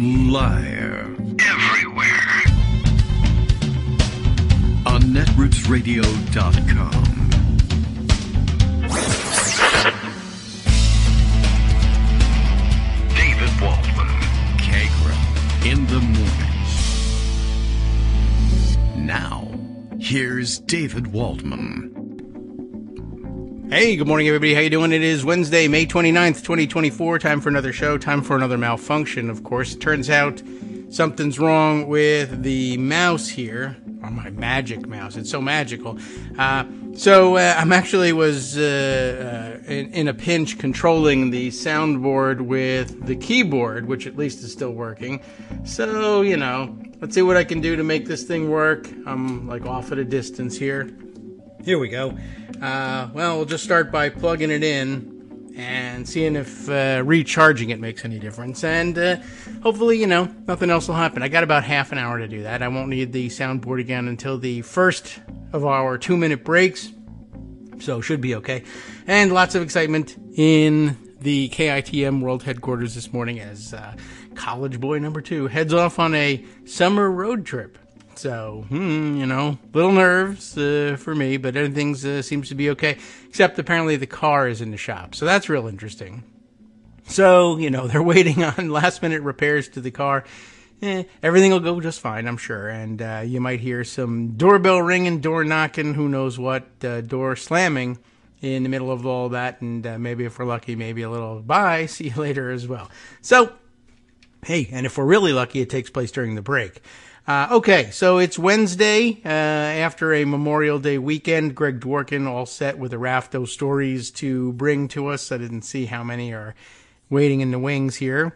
Liar. Everywhere. On netrootsradio.com. David Waldman. Kagro. In the morning. Now, here's David Waldman. Hey, good morning, everybody. How you doing? It is Wednesday, May 29th, 2024. Time for another show. Time for another malfunction, of course. It turns out something's wrong with the mouse here, or my magic mouse. It's so magical. I'm actually was in a pinch controlling the soundboard with the keyboard, which at least is still working. So, let's see what I can do to make this thing work. I'm like off at a distance here. Here we go. We'll just start by plugging it in and seeing if recharging it makes any difference. And hopefully, nothing else will happen. I got about half an hour to do that. I won't need the soundboard again until the first of our 2-minute breaks. So should be okay. And lots of excitement in the KITM World Headquarters this morning as college boy number 2 heads off on a summer road trip. So, little nerves for me, but everything seems to be okay, except apparently the car is in the shop. So that's real interesting. So, they're waiting on last-minute repairs to the car. Everything will go just fine, I'm sure. And you might hear some doorbell ringing, door knocking, who knows what, door slamming in the middle of all that. And maybe if we're lucky, maybe a little bye, see you later as well. So, hey, and if we're really lucky, it takes place during the break. Okay, so it's Wednesday, after a Memorial Day weekend. Greg Dworkin all set with a raft of stories to bring to us. I didn't see how many are waiting in the wings here.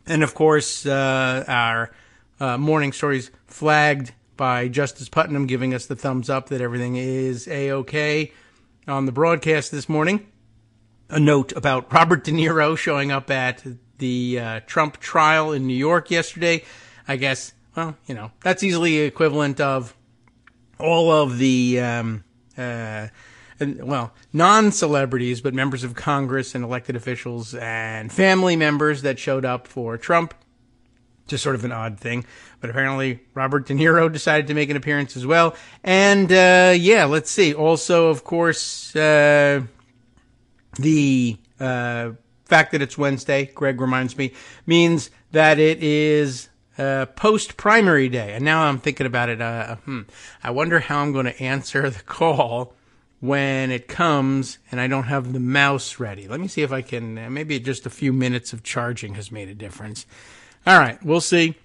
And of course, our morning stories flagged by Justice Putnam giving us the thumbs up that everything is A-OK on the broadcast this morning. A note about Robert De Niro showing up at the Trump trial in New York yesterday. I guess... Well, that's easily equivalent of all of the, non-celebrities, but members of Congress and elected officials and family members that showed up for Trump. Just sort of an odd thing. But apparently Robert De Niro decided to make an appearance as well. And, let's see. Also, of course, the fact that it's Wednesday, Greg reminds me, means that it is... post-primary day. And now I'm thinking about it. I wonder how I'm going to answer the call when it comes and I don't have the mouse ready. Let me see if I can, maybe just a few minutes of charging has made a difference. All right, we'll see.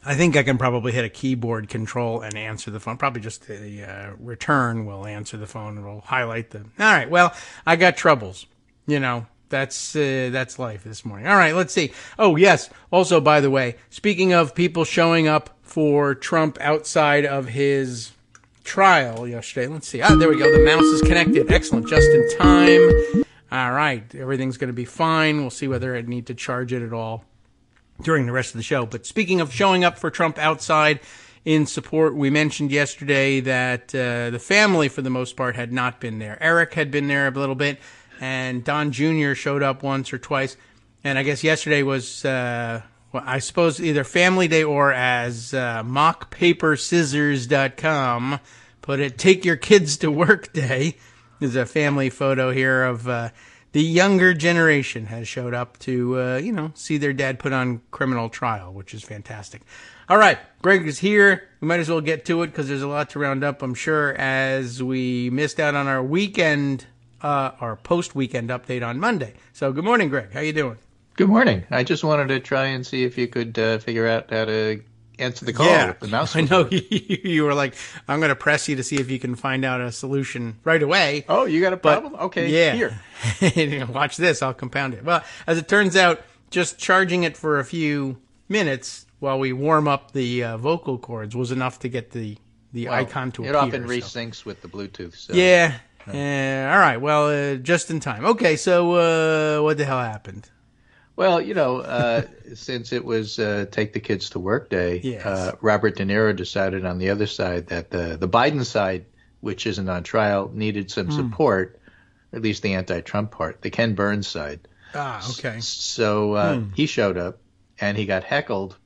I think I can probably hit a keyboard control and answer the phone. Probably just the return will answer the phone and will highlight the... All right, well, I got troubles, That's life this morning. All right, let's see. Oh, yes. Also, by the way, speaking of people showing up for Trump outside of his trial yesterday, let's see. There we go. The mouse is connected. Excellent. Just in time. All right. Everything's going to be fine. We'll see whether I need to charge it at all during the rest of the show. But speaking of showing up for Trump outside in support, we mentioned yesterday that the family, for the most part, had not been there. Eric had been there a little bit. And Don Jr. showed up once or twice. And I guess yesterday was, I suppose, either Family Day or as mockpaperscissors.com put it, Take Your Kids to Work Day. There's a family photo here of the younger generation has showed up to, see their dad put on criminal trial, which is fantastic. All right, Greg is here. We might as well get to it because there's a lot to round up, I'm sure, as we missed out on our weekend our post-weekend update on Monday. So good morning, Greg. How you doing? Good morning. I just wanted to try and see if you could figure out how to answer the call. Yeah, with the mouse. I know you were like, I'm going to press you to see if you can find out a solution right away. Oh, you got a problem? Okay, yeah. Here. Watch this. I'll compound it. Well, as it turns out, just charging it for a few minutes while we warm up the vocal cords was enough to get the icon to appear. It often resyncs with the Bluetooth. So. Yeah. All right. Well, just in time. Okay. So, what the hell happened? Well, since it was Take the Kids to Work Day, yes. Robert De Niro decided on the other side that the Biden side, which isn't on trial, needed some support, at least the anti-Trump part, the Ken Burns side. Ah, okay. So he showed up, and he got heckled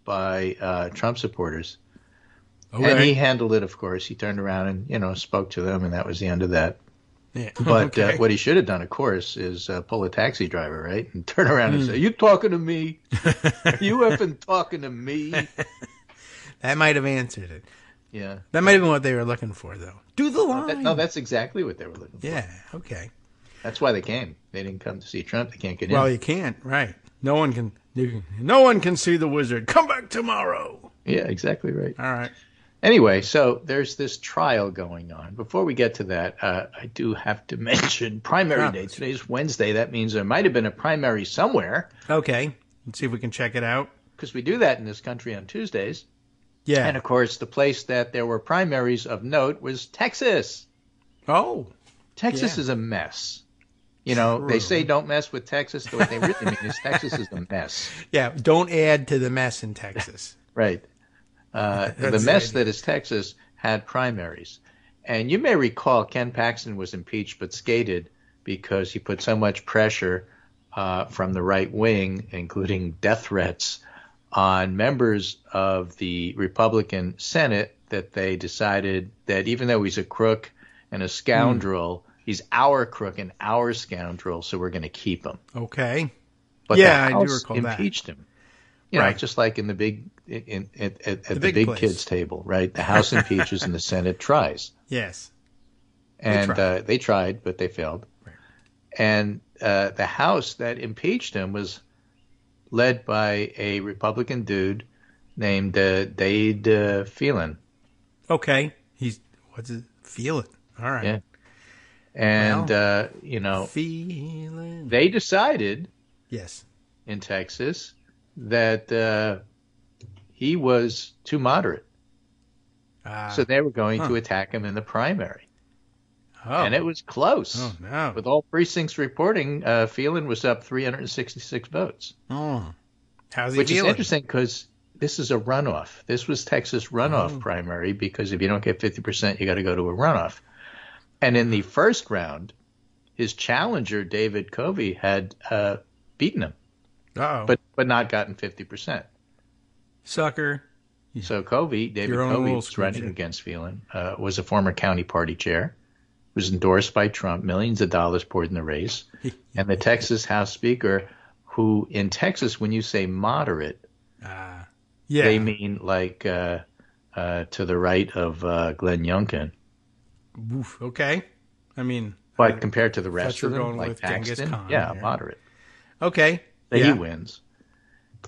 by Trump supporters. Okay. And he handled it, of course. He turned around and, spoke to them, and that was the end of that. Yeah. But Okay. what he should have done, of course, is pull a taxi driver, right? And turn around and say, "You talking to me? Are you effing talking to me?" That might have answered it. Yeah. That might have been what they were looking for, though. Do the line. No, that's exactly what they were looking for. Yeah, okay. That's why they came. They didn't come to see Trump. They can't get in. Well, you can't, right. No one can see the wizard. Come back tomorrow. Yeah, exactly right. All right. Anyway, so there's this trial going on. Before we get to that, I do have to mention primary day. Today's Wednesday. That means there might have been a primary somewhere. Okay. Let's see if we can check it out. Because we do that in this country on Tuesdays. Yeah. And, of course, the place that there were primaries of note was Texas. Oh. Texas is a mess. They say don't mess with Texas. But what they really mean is Texas is a mess. Yeah, don't add to the mess in Texas. Right. The mess that is Texas had primaries. And you may recall Ken Paxton was impeached but skated because he put so much pressure from the right wing, including death threats, on members of the Republican Senate that they decided that even though he's a crook and a scoundrel, he's our crook and our scoundrel, so we're going to keep him. Okay. But yeah, the House I do recall impeached that. him. Right. Just like in the big at the big place. kids table, right? The House impeaches and the Senate tries. Yes. And they tried, but they failed. Right. And the House that impeached him was led by a Republican dude named Dade Phelan. Okay. What's his feeling? All right. Yeah. And, feeling. they decided Yes. in Texas that he was too moderate. So they were going to attack him in the primary. Oh. And it was close. Oh, no. With all precincts reporting, Phelan was up 366 votes. Oh. How's he Which feeling? is interesting because this is a runoff. This was Texas runoff primary because if you don't get 50%, you got to go to a runoff. And in the first round, his challenger, David Covey, had beaten him. Uh-oh. But not gotten 50%. Sucker. So David Covey was running against Phelan, was a former county party chair, was endorsed by Trump, millions of dollars poured in the race. And the Texas House Speaker, who in Texas, when you say moderate, they mean like to the right of Glenn Youngkin. Oof, okay. I mean. But compared to the rest of them, going like with Paxton, Khan, moderate. Okay. He wins.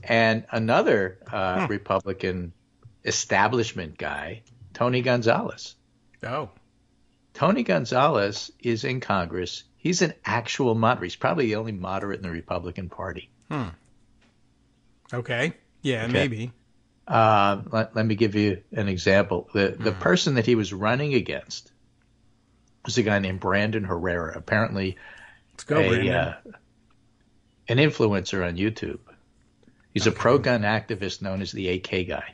And another Republican establishment guy, Tony Gonzalez. Oh. Tony Gonzalez is in Congress. He's an actual moderate. He's probably the only moderate in the Republican Party. Okay. Yeah, maybe. Let me give you an example. The person that he was running against was a guy named Brandon Herrera, apparently an influencer on YouTube. He's a pro-gun activist known as the AK guy.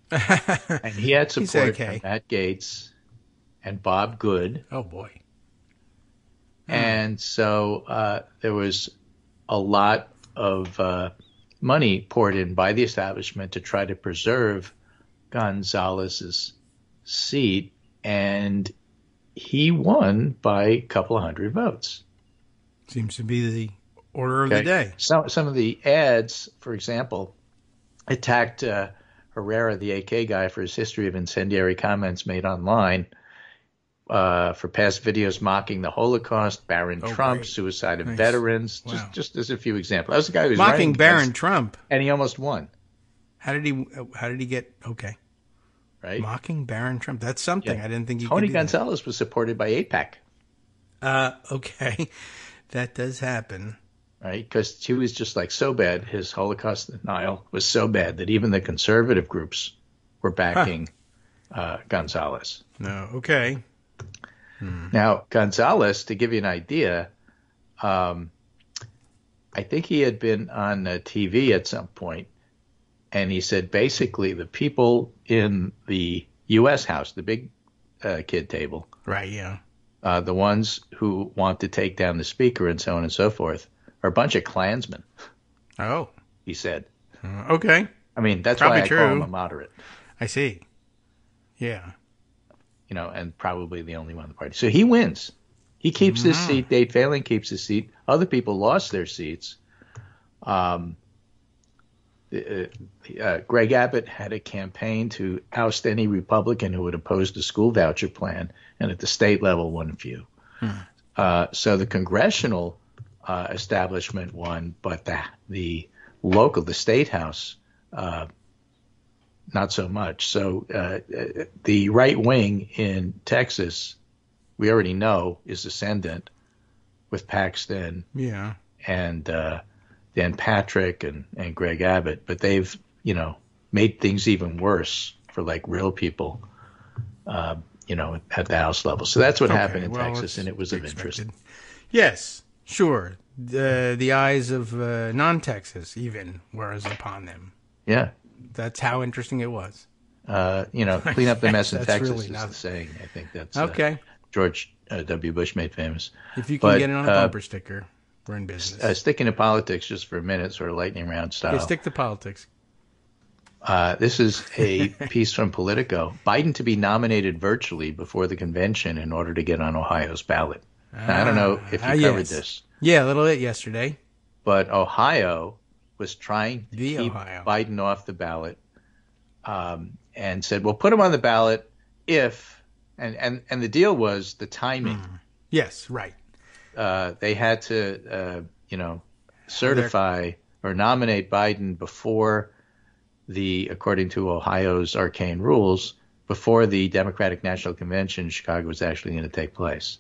And he had support from Matt Gaetz and Bob Good. Oh, boy. And so there was a lot of money poured in by the establishment to try to preserve Gonzalez's seat, and he won by a couple of hundred votes. Seems to be the order of the day. Some of the ads, for example, attacked Herrera, the AK guy, for his history of incendiary comments made online, for past videos mocking the Holocaust, Barron Trump, suicide of veterans, just as a few examples. That was the guy who was mocking Barron Trump, and he almost won. How did he get? Okay, right? Mocking Barron Trump. That's something. I didn't think he. Tony Gonzalez was supported by AIPAC. Okay, that does happen. Right, because he was just like so bad. His Holocaust denial was so bad that even the conservative groups were backing Gonzalez. No, okay. Now, Gonzalez, to give you an idea, I think he had been on TV at some point, and he said basically the people in the U.S. House, the big kid table, right? Yeah, the ones who want to take down the speaker and so on and so forth, are a bunch of Klansmen. Oh, he said. Okay. I mean, that's Probably why I true. call him a moderate. I see. Yeah. And probably the only one in the party. So he wins. He keeps his seat. Dade Phelan keeps his seat. Other people lost their seats. Greg Abbott had a campaign to oust any Republican who would oppose the school voucher plan, and at the state level, won a few. So the congressional establishment won, but the state house, not so much. So the right wing in Texas, we already know, is ascendant with Paxton and Dan Patrick and Greg Abbott. But they've, made things even worse for like real people, at the House level. So that's what happened in Texas, and it was of interest. Yes, sure. The eyes of non-Texas even were upon them. Yeah. That's how interesting it was. Clean up the mess in Texas really is not the saying. I think that's okay. George W. Bush made famous. If you can get it on a bumper sticker, we're in business. Sticking to politics just for a minute, sort of lightning round style. Okay, stick to politics. This is a piece from Politico. Biden to be nominated virtually before the convention in order to get on Ohio's ballot. Now, I don't know if you covered this. Yeah, a little bit yesterday. But Ohio was trying to keep Ohio. Biden off the ballot, and said, "Well, put him on the ballot if," and the deal was the timing. Yes, right. They had to, certify or nominate Biden before according to Ohio's arcane rules, before the Democratic National Convention in Chicago was actually going to take place.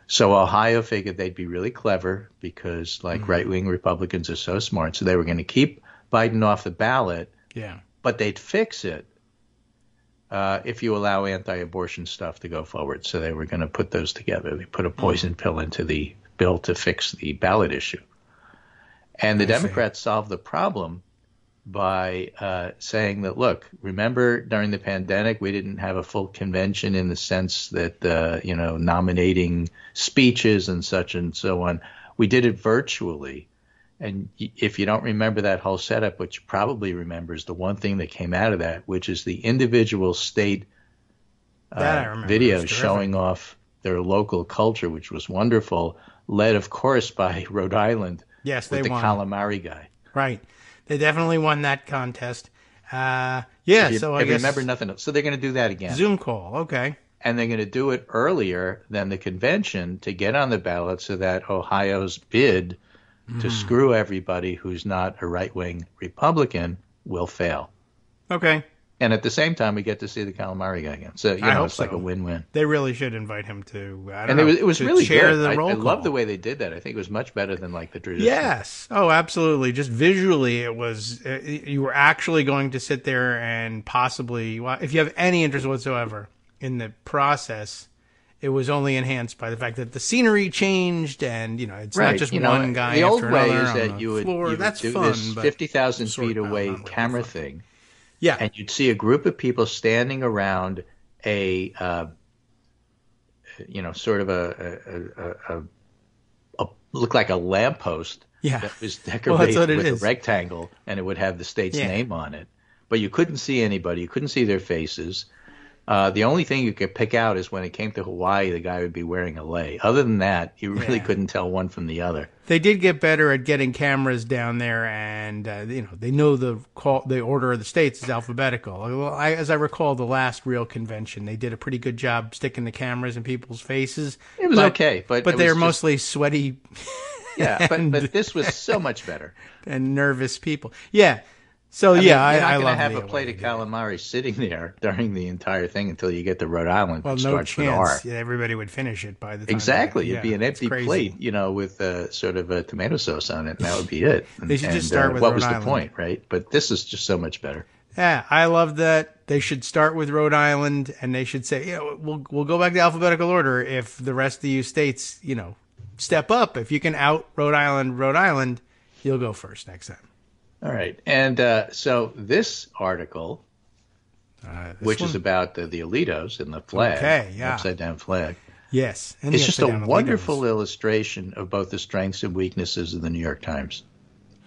So Ohio figured they'd be really clever because, right-wing Republicans are so smart. So they were going to keep Biden off the ballot, but they'd fix it if you allow anti-abortion stuff to go forward. So they were going to put those together. They put a poison pill into the bill to fix the ballot issue. And the Democrats solved the problem by saying that, look, remember during the pandemic, we didn't have a full convention in the sense that, nominating speeches and such and so on. We did it virtually. And if you don't remember that whole setup, which you probably remember, is the one thing that came out of that, which is the individual state videos showing off their local culture, which was wonderful, led, of course, by Rhode Island. Yes, with they the won. calamari guy. Right. They definitely won that contest. So I guess remember nothing else. So they're going to do that again. Zoom call. Okay. And they're going to do it earlier than the convention to get on the ballot so that Ohio's bid to screw everybody who's not a right-wing Republican will fail. Okay. And at the same time, we get to see the calamari guy again. So, it's like a win-win. They really should invite him to, it was really chair good. The roll I call. love the way they did that. I think it was much better than the traditional. Yes. Oh, absolutely. Just visually, it was, you were actually going to sit there and possibly, if you have any interest whatsoever in the process, it was only enhanced by the fact that the scenery changed and, it's not just one guy the after old way another is on that the you would floor. That's do fun, this but 50,000 feet away not really camera fun. thing. Yeah. And you'd see a group of people standing around a sort of a look like a lamppost that was decorated with a rectangle, and it would have the state's name on it. But you couldn't see anybody. You couldn't see their faces. The only thing you could pick out is when it came to Hawaii, the guy would be wearing a lei. Other than that, you really couldn't tell one from the other. They did get better at getting cameras down there, and they know the order of the states is alphabetical. Well, as I recall, the last real convention, they did a pretty good job sticking the cameras in people's faces. It was okay, but they were mostly sweaty. Yeah, but this was so much better. And nervous people. Yeah. So, I love you're not going to have a plate of calamari sitting there during the entire thing until you get to Rhode Island, which starts with R. Yeah, everybody would finish it by the time. Exactly. It'd be an empty plate, with sort of a tomato sauce on it, and that would be it. They should just start with what Rhode was Island. The point, right? But this is just so much better. Yeah, I love that. They should start with Rhode Island, and they should say, we'll go back to alphabetical order if the rest of you states, step up. If you can out Rhode Island, you'll go first next time. All right. And so this article, which is about the Alitos and the flag, upside-down flag. Yes. And it's just a wonderful illustration of both the strengths and weaknesses of the New York Times.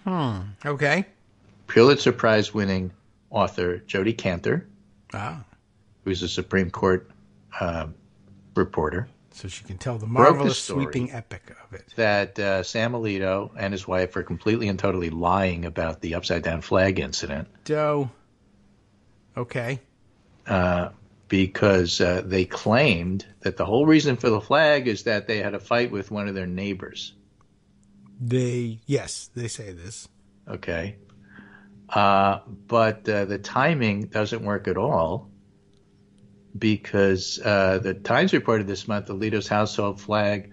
Okay. Pulitzer Prize-winning author Jodi Kantor, who's a Supreme Court reporter. So she can tell the marvelous sweeping epic of it. That Sam Alito and his wife are completely and totally lying about the upside-down flag incident. Okay. Because they claimed that the whole reason for the flag is that they had a fight with one of their neighbors. Yes, they say this. Okay. But the timing doesn't work at all because the Times reported this month Alito's household flag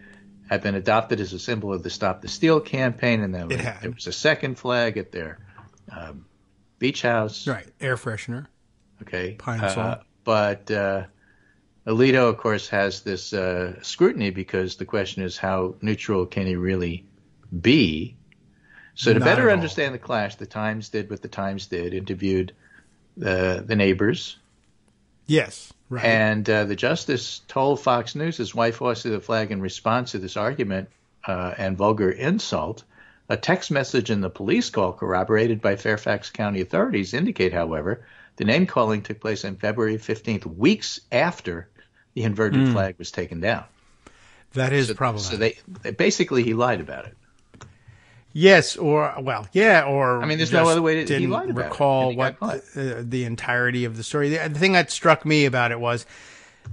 had been adopted as a symbol of the Stop the Steal campaign, and then there was a second flag at their beach house. Right, air freshener. Okay. Pine Sol. But Alito, of course, has this scrutiny because the question is how neutral can he really be? So to better understand the clash, the Times did what the Times did, interviewed the neighbors. Yes, right. And the justice told Fox News his wife hoisted the flag in response to this argument and vulgar insult. A text message and the police call corroborated by Fairfax County authorities indicate, however, the name-calling took place on February 15th, weeks after the inverted flag was taken down. That is problematic. So basically he lied about it. Yes, or I mean, there's no other way to. He lied didn't about recall it. what the entirety of the story. The thing that struck me about it was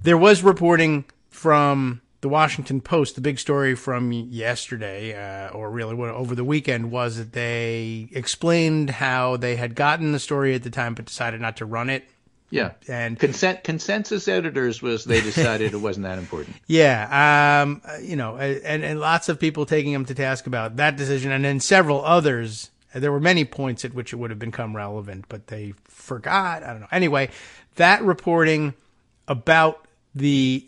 there was reporting from the Washington Post. The big story from yesterday, or really over the weekend, was that they explained how they had gotten the story at the time but decided not to run it. Yeah, and consensus editors was they decided it wasn't that important. Yeah, and lots of people taking him to task about that decision, and then several others. There were many points at which it would have become relevant, but they forgot. I don't know. Anyway, that reporting about the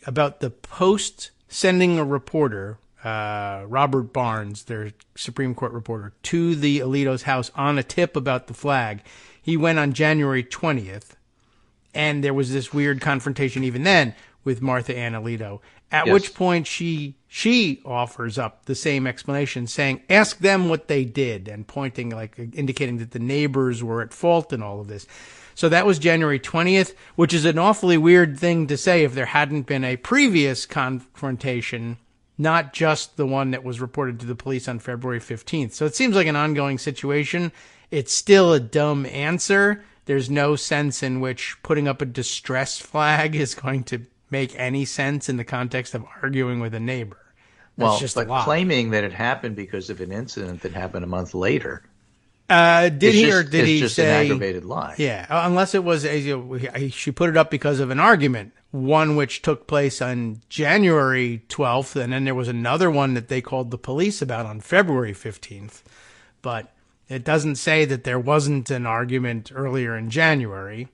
Post sending a reporter, Robert Barnes, their Supreme Court reporter, to the Alito's house on a tip about the flag. He went on January 20th. And there was this weird confrontation even then with Martha Ann Alito, at which point she offers up the same explanation, saying, ask them what they did, and pointing, indicating that the neighbors were at fault in all of this. So that was January 20th, which is an awfully weird thing to say if there hadn't been a previous confrontation, not just the one that was reported to the police on February 15th. So it seems like an ongoing situation. It's still a dumb answer. There's no sense in which putting up a distress flag is going to make any sense in the context of arguing with a neighbor. But claiming that it happened because of an incident that happened a month later. Did he just say an aggravated lie? Yeah, unless it was she put it up because of an argument, one which took place on January 12th, and then there was another one that they called the police about on February 15th. But it doesn't say that there wasn't an argument earlier in January.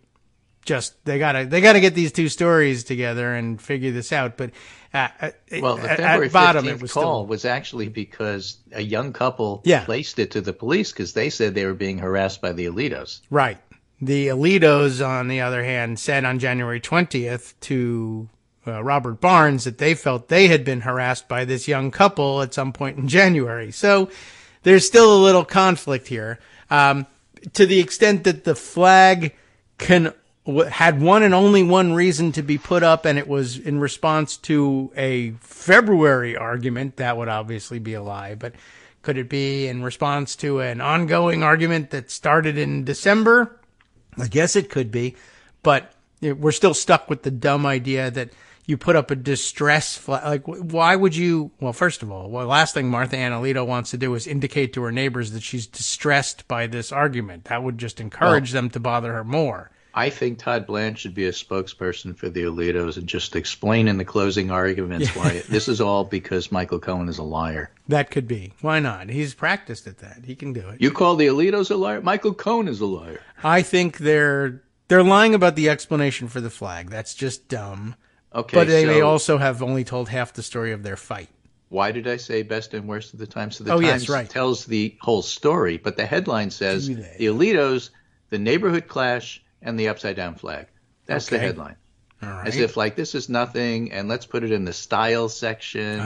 Just they gotta get these two stories together and figure this out. But the February 15th call was actually because a young couple placed it to the police because they said they were being harassed by the Alitos. Right. The Alitos, on the other hand, said on January 20th to Robert Barnes that they felt they had been harassed by this young couple at some point in January. So there's still a little conflict here. To the extent that the flag had one and only one reason to be put up, and it was in response to a February argument, that would obviously be a lie. But could it be in response to an ongoing argument that started in December? I guess it could be. But we're still stuck with the dumb idea that you put up a distress flag. Like, why would you? Well, first of all, the last thing Martha Ann Alito wants to do is indicate to her neighbors that she's distressed by this argument. That would just encourage them to bother her more. I think Todd Blanche should be a spokesperson for the Alitos and just explain in the closing arguments why this is all because Michael Cohen is a liar. That could be. Why not? He's practiced at that. He can do it. You call the Alitos a liar? Michael Cohen is a liar. I think they're lying about the explanation for the flag. That's just dumb. Okay, but they may also have only told half the story of their fight. Why did I say best and worst of the Times? So the Times tells the whole story, but the headline says the Alitos, the neighborhood clash, and the upside-down flag. That's the headline. All right. As if, this is nothing, and let's put it in the style section,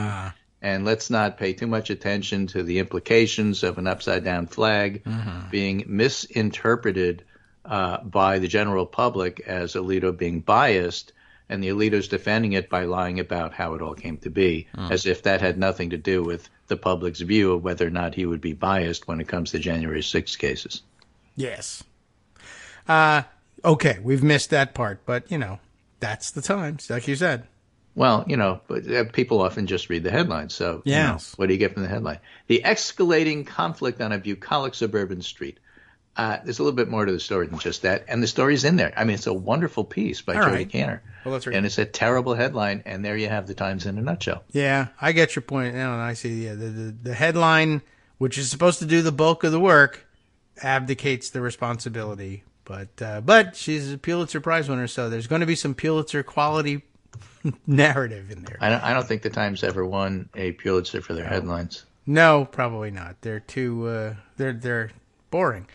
And let's not pay too much attention to the implications of an upside-down flag being misinterpreted by the general public as Alito being biased, and the Alitos defending it by lying about how it all came to be, as if that had nothing to do with the public's view of whether or not he would be biased when it comes to January 6th cases. Yes. Okay, we've missed that part, but, that's the Times, like you said. Well, but people often just read the headline. So, yes. What do you get from the headline? The escalating conflict on a bucolic suburban street. There's a little bit more to the story than just that. And the story's in there. I mean, it's a wonderful piece by Jody Cantor. Well, let's read it. And it's a terrible headline. And there you have the Times in a nutshell. Yeah, I get your point. I see. Yeah, the headline, which is supposed to do the bulk of the work, abdicates the responsibility. But she's a Pulitzer Prize winner, so there's going to be some Pulitzer quality narrative in there. I don't think the Times ever won a Pulitzer for their headlines. No, probably not. They're too they're boring.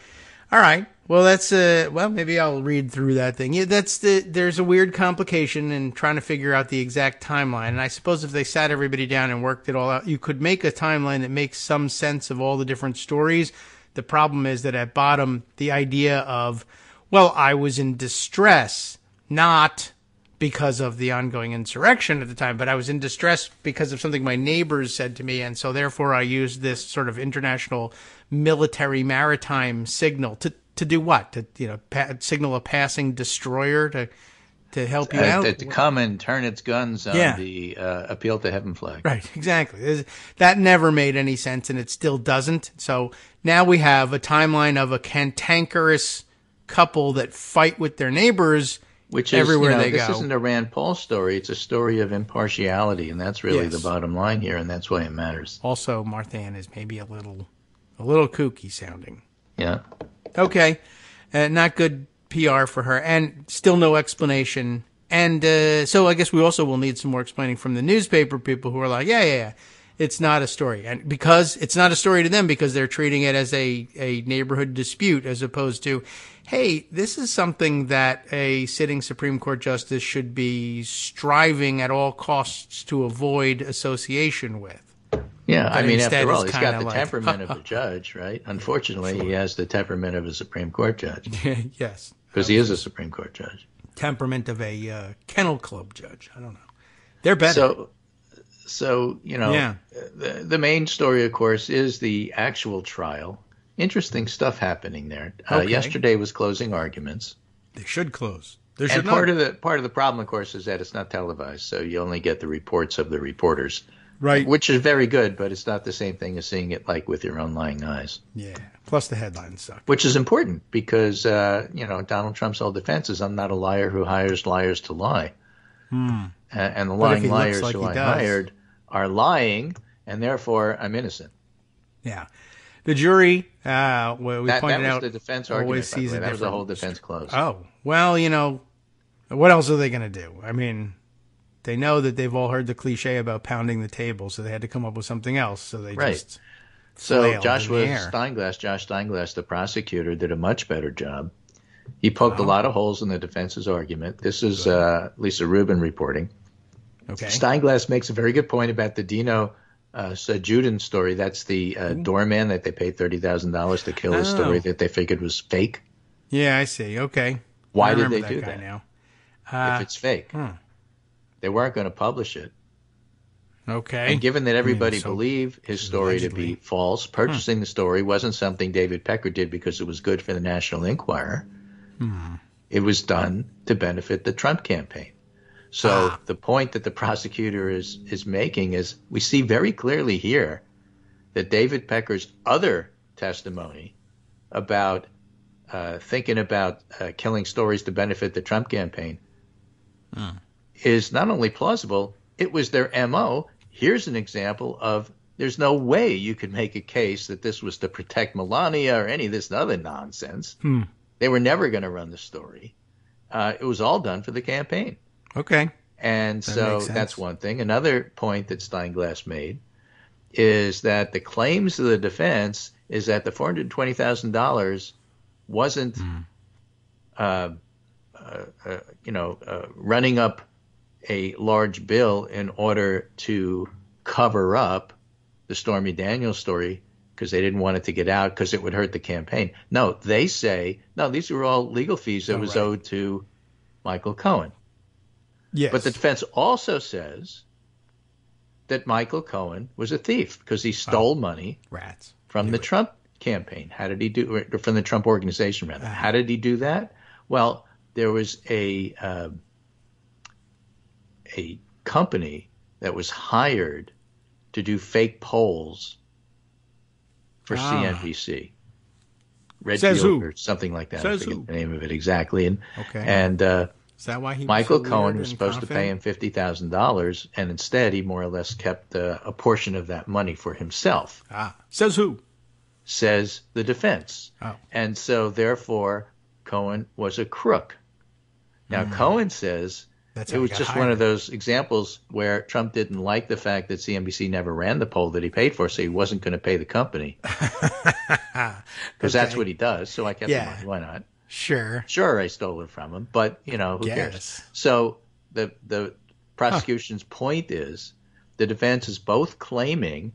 All right. Well, that's maybe I'll read through that thing. Yeah, there's a weird complication in trying to figure out the exact timeline. And I suppose if they sat everybody down and worked it all out, you could make a timeline that makes some sense of all the different stories. The problem is that at bottom, the idea of, well, I was in distress, not because of the ongoing insurrection at the time, but I was in distress because of something my neighbors said to me, and so therefore I used this sort of international military maritime signal to do what? To signal a passing destroyer to help you out? To come and turn its guns on the appeal to heaven flag. Right, exactly. That never made any sense, and it still doesn't. So now we have a timeline of a cantankerous couple that fight with their neighbors. Which is, everywhere they this go. isn't a Rand Paul story. It's a story of impartiality, and that's really the bottom line here, and that's why it matters. Also, Martha Ann is maybe a little kooky sounding. Yeah. Okay. Not good PR for her, and still no explanation. And so I guess we also will need some more explaining from the newspaper people who are like, yeah, it's not a story. And because it's not a story to them because they're treating it as a neighborhood dispute as opposed to, hey, this is something that a sitting Supreme Court justice should be striving at all costs to avoid association with. Yeah, I mean, after all, he's got the temperament of a judge, right? Unfortunately, he has the temperament of a Supreme Court judge. Yes. Because he is a Supreme Court judge. Temperament of a kennel club judge. I don't know. They're better. So the main story, of course, is the actual trial. Interesting stuff happening there. Yesterday was closing arguments. They should close. Part of the problem, of course, is that it's not televised, so you only get the reports of the reporters. Right. Which is very good, but it's not the same thing as seeing it like with your own lying eyes. Yeah. Plus the headlines suck. Which is important because, Donald Trump's whole defense is I'm not a liar who hires liars to lie. And the lying liars who I hired are lying, and therefore I'm innocent. Yeah. The jury, we pointed out, that was the defense argument. Sees that was the whole defense close. Oh, well, what else are they going to do? I mean, they know that they've all heard the cliche about pounding the table, so they had to come up with something else. So they just Josh Steinglass, the prosecutor, did a much better job. He poked a lot of holes in the defense's argument. This is Lisa Rubin reporting. Okay. Steinglass makes a very good point about the Dino Sajudin story. That's the doorman that they paid $30,000 to kill a story that they figured was fake. Yeah, I see. Okay. Why did they do that? Now. If it's fake. They weren't going to publish it. Okay. And given that everybody believed his story to be false, purchasing the story wasn't something David Pecker did because it was good for the National Enquirer. It was done to benefit the Trump campaign. So the point that the prosecutor is making is we see very clearly here that David Pecker's other testimony about thinking about killing stories to benefit the Trump campaign is not only plausible, it was their MO. Here's an example of there's no way you could make a case that this was to protect Melania or any of this other nonsense. They were never going to run the story. It was all done for the campaign. Okay. And so that's one thing. Another point that Steinglass made is that the claims of the defense is that the $420,000 wasn't, running up a large bill in order to cover up the Stormy Daniels story because they didn't want it to get out because it would hurt the campaign. No, they say, no, these were all legal fees that was owed to Michael Cohen. Yes. But the defense also says that Michael Cohen was a thief because he stole money from the Trump campaign. How did he do it? From the Trump organization, rather. How did he do that? Well, there was a company that was hired to do fake polls for CNBC. Redfield or something like that. I forget the name of it exactly. And is that why Michael Cohen was supposed to pay him $50,000, and instead he more or less kept a portion of that money for himself. Says who? Says the defense. And so therefore Cohen was a crook. Now Cohen says it was just one of those examples where Trump didn't like the fact that CNBC never ran the poll that he paid for, so he wasn't going to pay the company. Because that's what he does. So I kept the money. Why not? Sure, I stole it from him, but who cares? So the prosecution's point is the defense is both claiming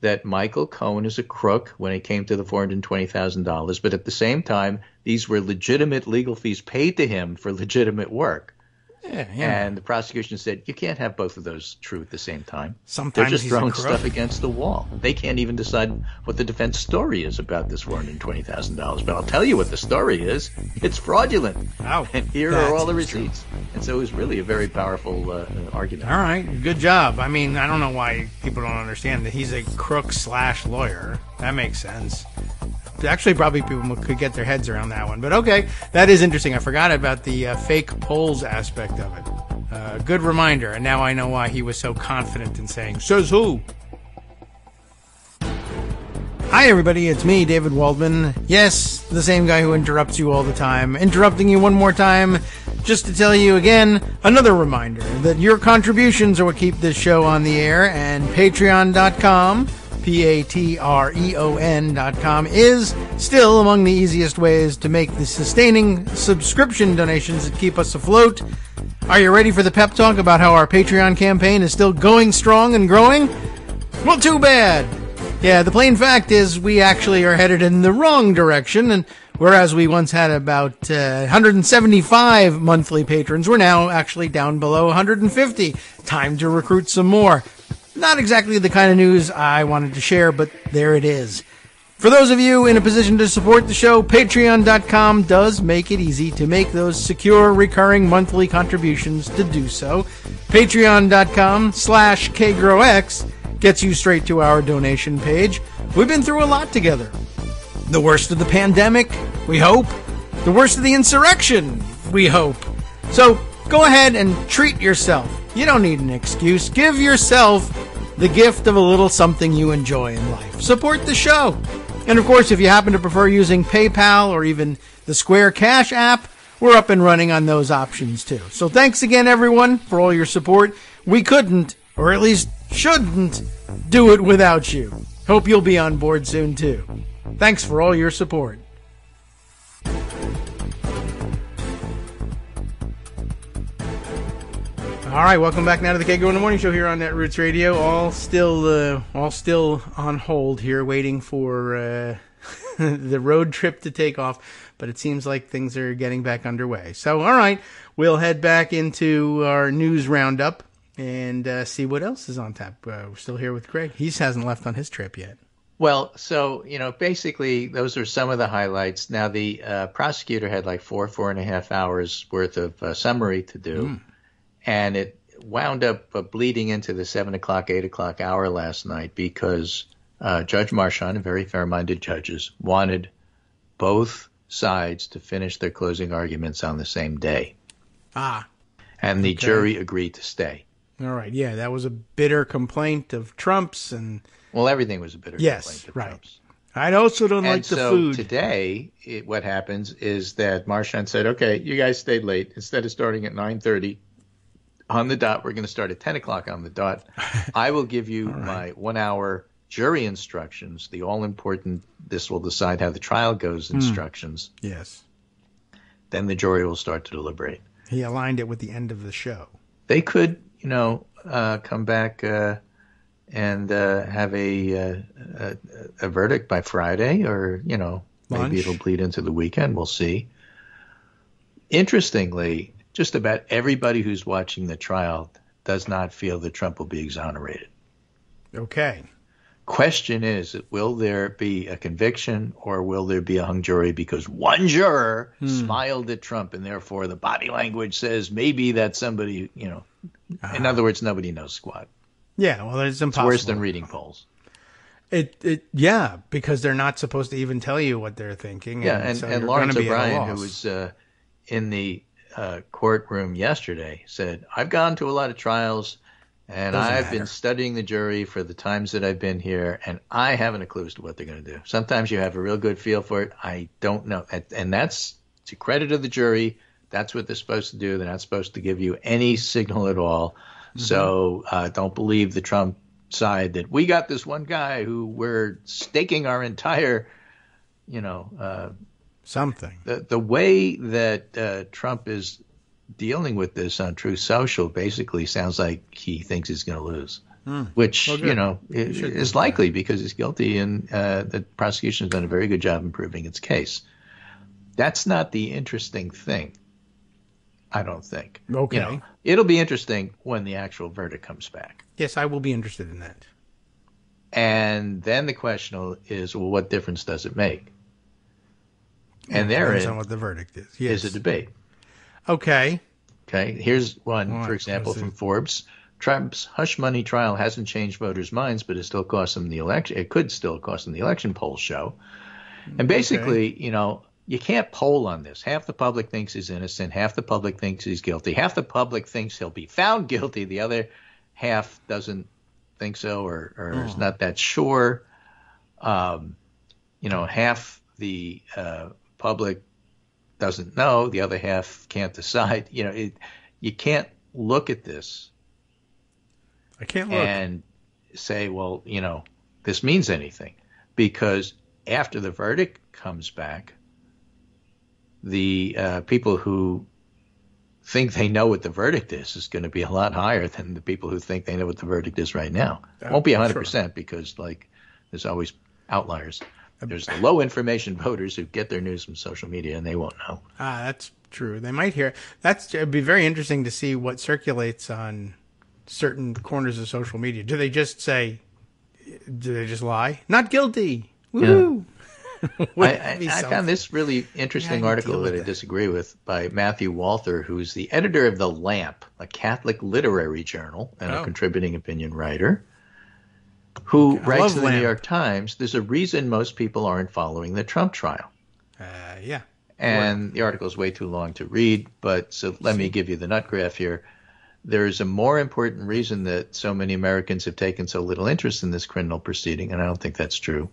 that Michael Cohen is a crook when it came to the $420,000, but at the same time, these were legitimate legal fees paid to him for legitimate work. And the prosecution said, you can't have both of those true at the same time. Sometimes they're just throwing stuff against the wall. They can't even decide what the defense story is about this $420,000. But I'll tell you what the story is. It's fraudulent. And here are all the receipts. And so it was really a very powerful argument. All right. Good job. I mean, I don't know why people don't understand that he's a crook/lawyer. That makes sense. Actually, probably people could get their heads around that one. But okay, that is interesting. I forgot about the fake polls aspect of it. Good reminder. And now I know why he was so confident in saying, says who? Hi, everybody. It's me, David Waldman. Yes, the same guy who interrupts you all the time. Interrupting you one more time just to tell you again, another reminder that your contributions are what keep this show on the air, and Patreon.com, Patreon.com, is still among the easiest ways to make the sustaining subscription donations that keep us afloat. Are you ready for the pep talk about how our Patreon campaign is still going strong and growing? Well, too bad. Yeah, the plain fact is we actually are headed in the wrong direction, and whereas we once had about 175 monthly patrons, we're now actually down below 150. Time to recruit some more. Not exactly the kind of news I wanted to share, but there it is. For those of you in a position to support the show, Patreon.com does make it easy to make those secure, recurring monthly contributions to do so. Patreon.com/KagroX gets you straight to our donation page. We've been through a lot together. The worst of the pandemic, we hope. The worst of the insurrection, we hope. So go ahead and treat yourself. You don't need an excuse. Give yourself the gift of a little something you enjoy in life. Support the show. And of course, if you happen to prefer using PayPal or even the Square Cash app, we're up and running on those options too. So thanks again, everyone, for all your support. We couldn't, or at least shouldn't, do it without you. Hope you'll be on board soon too. Thanks for all your support. All right, welcome back now to the Kagro in the Morning Show here on Netroots Radio. All still on hold here, waiting for the road trip to take off. But it seems like things are getting back underway. So, all right, we'll head back into our news roundup and see what else is on tap. We're still here with Greg. He hasn't left on his trip yet. Well, so, basically those are some of the highlights. Now, the prosecutor had like 4.5 hours worth of summary to do. And it wound up bleeding into the 7 o'clock, 8 o'clock hour last night because Judge Marchand and very fair-minded judges wanted both sides to finish their closing arguments on the same day. And the jury agreed to stay. All right. Yeah, that was a bitter complaint of Trump's. Well, everything was a bitter complaint of Trump's. I also don't like the food. So today, what happens is that Marchand said, okay, you guys stayed late. Instead of starting at 9:30 on the dot, we're going to start at 10 o'clock on the dot. I will give you my 1 hour jury instructions, the all-important, this will decide how the trial goes instructions. Yes. Then the jury will start to deliberate. He aligned it with the end of the show. They could, come back and have a verdict by Friday, or maybe it'll bleed into the weekend. We'll see. Interestingly, just about everybody who's watching the trial does not feel that Trump will be exonerated. Okay. Question is, will there be a conviction, or will there be a hung jury because one juror smiled at Trump, and therefore the body language says maybe that somebody, in other words, nobody knows squat. Yeah, well, it's impossible. It's worse than reading polls. Yeah, because they're not supposed to even tell you what they're thinking. Yeah, and and Lawrence O'Brien, who was in the courtroom yesterday, said, I've gone to a lot of trials, and I've been studying the jury for the times that I've been here, and I haven't a clue as to what they're going to do. Sometimes you have a real good feel for it. I don't know. And that's to credit of the jury. That's what they're supposed to do. They're not supposed to give you any signal at all. Mm-hmm. So don't believe the Trump side that we got this one guy who we're staking our entire, something. The way that Trump is dealing with this on Truth Social basically sounds like he thinks he's going to lose, which, is likely because he's guilty, and the prosecution has done a very good job in proving its case. That's not the interesting thing, I don't think. Okay. It'll be interesting when the actual verdict comes back. Yes, I will be interested in that. And then the question is, well, what difference does it make? And depends on what the verdict is. Yes. Is a debate. Okay. Here's one, for example, from Forbes. Trump's hush money trial hasn't changed voters' minds, but it still cost them the election. It could still cost them the election, polls show. And basically, you can't poll on this. Half the public thinks he's innocent. Half the public thinks he's guilty. Half the public thinks he'll be found guilty. The other half doesn't think so, or is not that sure. Half the public doesn't know. The other half can't decide. You can't look at this. I can't look and say, well, this means anything, because after the verdict comes back, the people who think they know what the verdict is going to be a lot higher than the people who think they know what the verdict is right now. It won't be 100% because, there's always outliers. There's low information voters who get their news from social media, and they won't know. That's true. They might hear. It'd be very interesting to see what circulates on certain corners of social media. Do they just say, do they just lie? Not guilty. Woo! I found this really interesting article that I disagree with by Matthew Walther, who's the editor of The Lamp, a Catholic literary journal and a contributing opinion writer, who writes in the New York Times, there's a reason most people aren't following the Trump trial. Yeah. And the article is way too long to read, so let me give you the nut graph here. There is a more important reason that so many Americans have taken so little interest in this criminal proceeding, and I don't think that's true.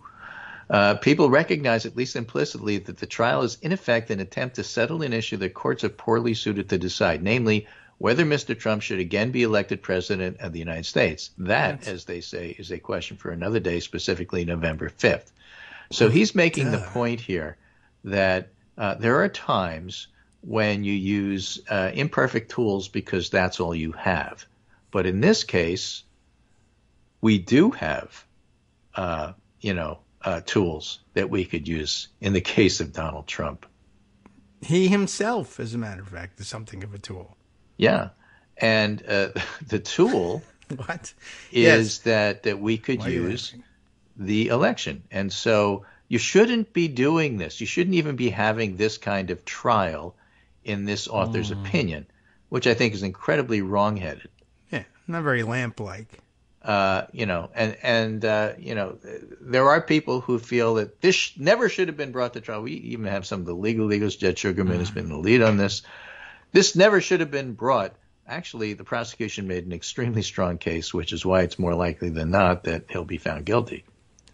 People recognize, at least implicitly, that the trial is in effect an attempt to settle an issue that courts are poorly suited to decide, namely whether Mr. Trump should again be elected president of the United States. That, as they say, is a question for another day, specifically November 5th. So he's making the point here that there are times when you use imperfect tools because that's all you have. But in this case, we do have, tools that we could use in the case of Donald Trump. He himself, as a matter of fact, is something of a tool. Yeah. And the tool is that we could use the election. And so you shouldn't be doing this. You shouldn't even be having this kind of trial in this author's opinion, which I think is incredibly wrongheaded. Yeah, not very lamp-like. There are people who feel that this never should have been brought to trial. We even have some of the legals. Jed Sugarman has been in the lead on this. This never should have been brought. Actually, the prosecution made an extremely strong case, which is why it's more likely than not that he'll be found guilty.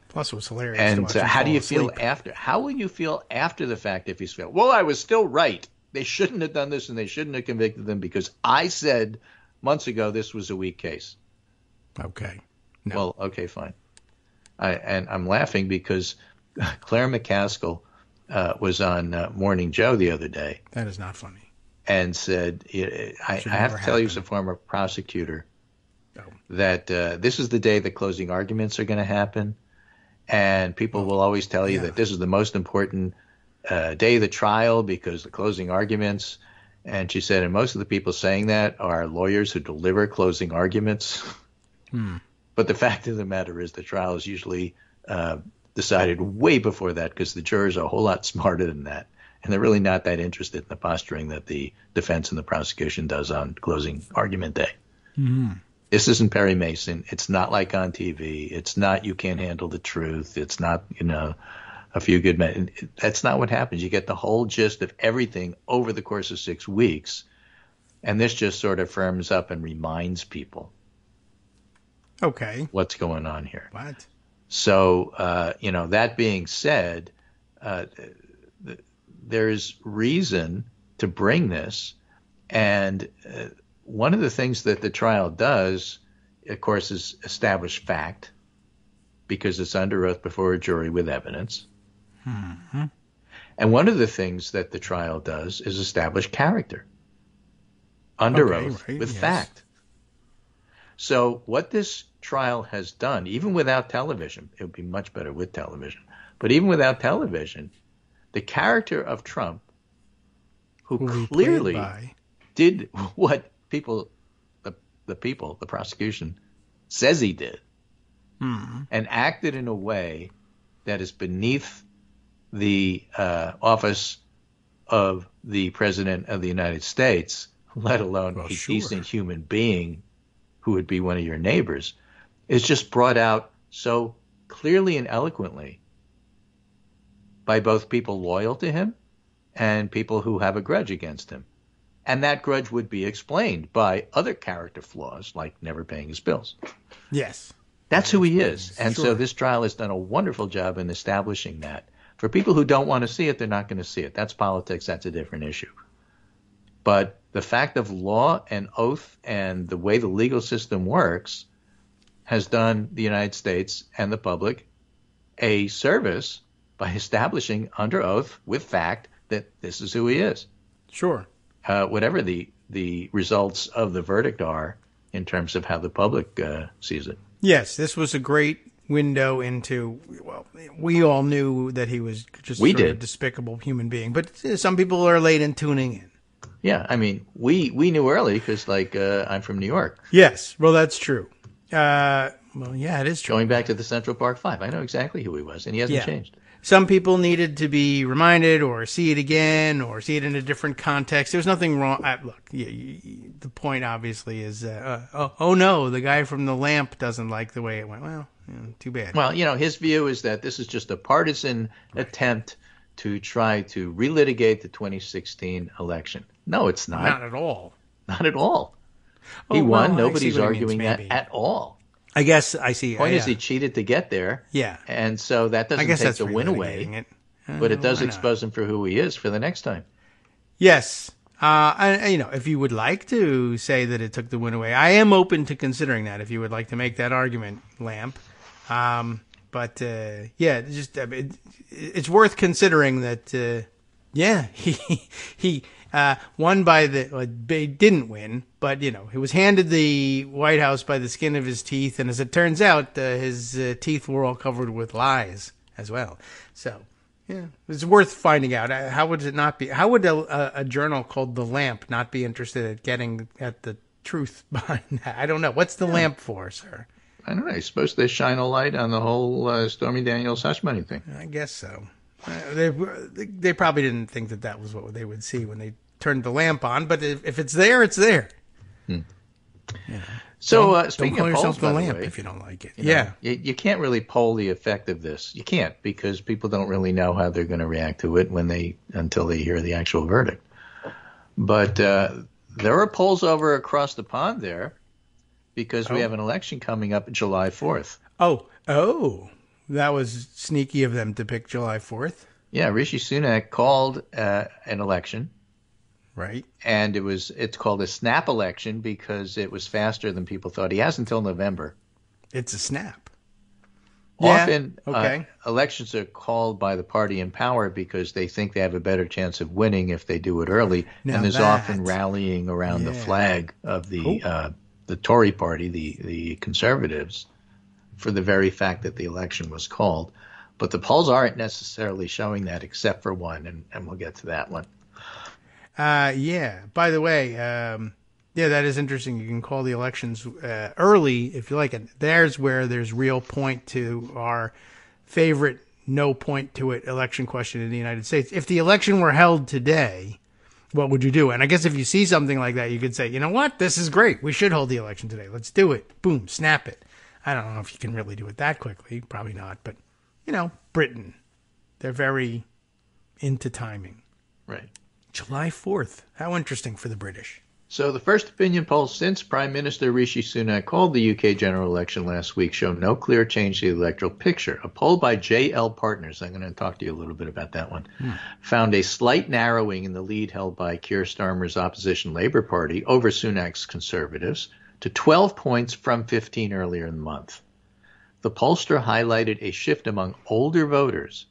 Plus, it was hilarious. And how do you feel after? How will you feel after the fact if he's failed? Well, I was still right. They shouldn't have done this, and they shouldn't have convicted them because I said months ago this was a weak case. Okay. No. Well, okay, fine. I'm laughing because Claire McCaskill was on Morning Joe the other day. That is not funny. And said, I have to tell you as a former prosecutor, that this is the day the closing arguments are going to happen, and people will always tell you that this is the most important day of the trial because the closing arguments. And she said, and most of the people saying that are lawyers who deliver closing arguments. But the fact of the matter is the trial is usually decided way before that because the jurors are a whole lot smarter than that. And they're really not that interested in the posturing that the defense and the prosecution does on closing argument day. This isn't Perry Mason. It's not like on TV. It's not You Can't Handle the Truth. It's not, a few good men. That's not what happens. You get the whole gist of everything over the course of 6 weeks. And this just sort of firms up and reminds people what's going on here. What? So, that being said, there's reason to bring this. And one of the things that the trial does, of course, is establish fact because it's under oath before a jury with evidence. And one of the things that the trial does is establish character under oath with fact. So what this trial has done, even without television, it would be much better with television, but even without television, the character of Trump, who clearly did what the prosecution says he did, and acted in a way that is beneath the office of the President of the United States, let alone a decent human being who would be one of your neighbors, is just brought out so clearly and eloquently by both people loyal to him and people who have a grudge against him. And that grudge would be explained by other character flaws, like never paying his bills. Yes. That's who he is. And so this trial has done a wonderful job in establishing that. For people who don't want to see it, they're not going to see it. That's politics. That's a different issue. But the fact of law and oath and the way the legal system works has done the United States and the public a service by establishing under oath with fact that this is who he is. Sure. Whatever the results of the verdict are in terms of how the public sees it. Yes, this was a great window into, well, we all knew that he was just a despicable human being, but some people are late in tuning in. Yeah, I mean, we knew early because, I'm from New York. Yes, well, that's true. Well, yeah, it is true. Going back to the Central Park Five, I know exactly who he was, and he hasn't changed. Some people needed to be reminded or see it again or see it in a different context. There's nothing wrong. Look, the point obviously is, oh no, the guy from the lamp doesn't like the way it went. Well, too bad. Well, his view is that this is just a partisan attempt to try to relitigate the 2016 election. No, it's not. Not at all. Not at all. He won. Nobody's arguing that at all. I guess I see. The point is he cheated to get there. Yeah. And so that doesn't take the win away. But it does expose him for who he is for the next time. Yes. If you would like to say that it took the win away, I am open to considering that if you would like to make that argument, Lamp. It's worth considering that, he won didn't win, but, he was handed the White House by the skin of his teeth. And as it turns out, his teeth were all covered with lies as well. So, yeah, it's worth finding out. How would it not be? How would a journal called The Lamp not be interested at getting at the truth behind that? I don't know. What's the lamp for, sir? I don't know. It's supposed to shine a light on the whole Stormy Daniels hush money thing. I guess so. They probably didn't think that was what they would see when they turned the lamp on. But if it's there, it's there. Yeah. So speaking don't call of polls, yourself by the the lamp way, if you don't like it. You can't really poll the effect of this. You can't because people don't really know how they're going to react to it until they hear the actual verdict. But there are polls over across the pond there because we have an election coming up July 4th. Oh, that was sneaky of them to pick July 4th. Yeah, Rishi Sunak called an election. Right. And it's called a snap election because it was faster than people thought. He has until November. It's a snap. Often elections are called by the party in power because they think they have a better chance of winning if they do it early. And there's often rallying around the flag of the Tory party, the Conservatives, for the very fact that the election was called. But the polls aren't necessarily showing that, except for one, and we'll get to that one. Yeah. By the way, yeah, that is interesting. You can call the elections early if you like it. There's where there's real point to our favorite no point to it election question in the United States. If the election were held today, what would you do? And I guess if you see something like that, you could say, you know what? This is great. We should hold the election today. Let's do it. Boom, snap it. I don't know if you can really do it that quickly. Probably not. But, Britain, they're very into timing. Right. July 4th. How interesting for the British. So the first opinion polls since Prime Minister Rishi Sunak called the UK general election last week show no clear change to the electoral picture. A poll by JL Partners, I'm going to talk to you a little bit about that one, found a slight narrowing in the lead held by Keir Starmer's opposition Labour Party over Sunak's Conservatives to 12 points from 15 earlier in the month. The pollster highlighted a shift among older voters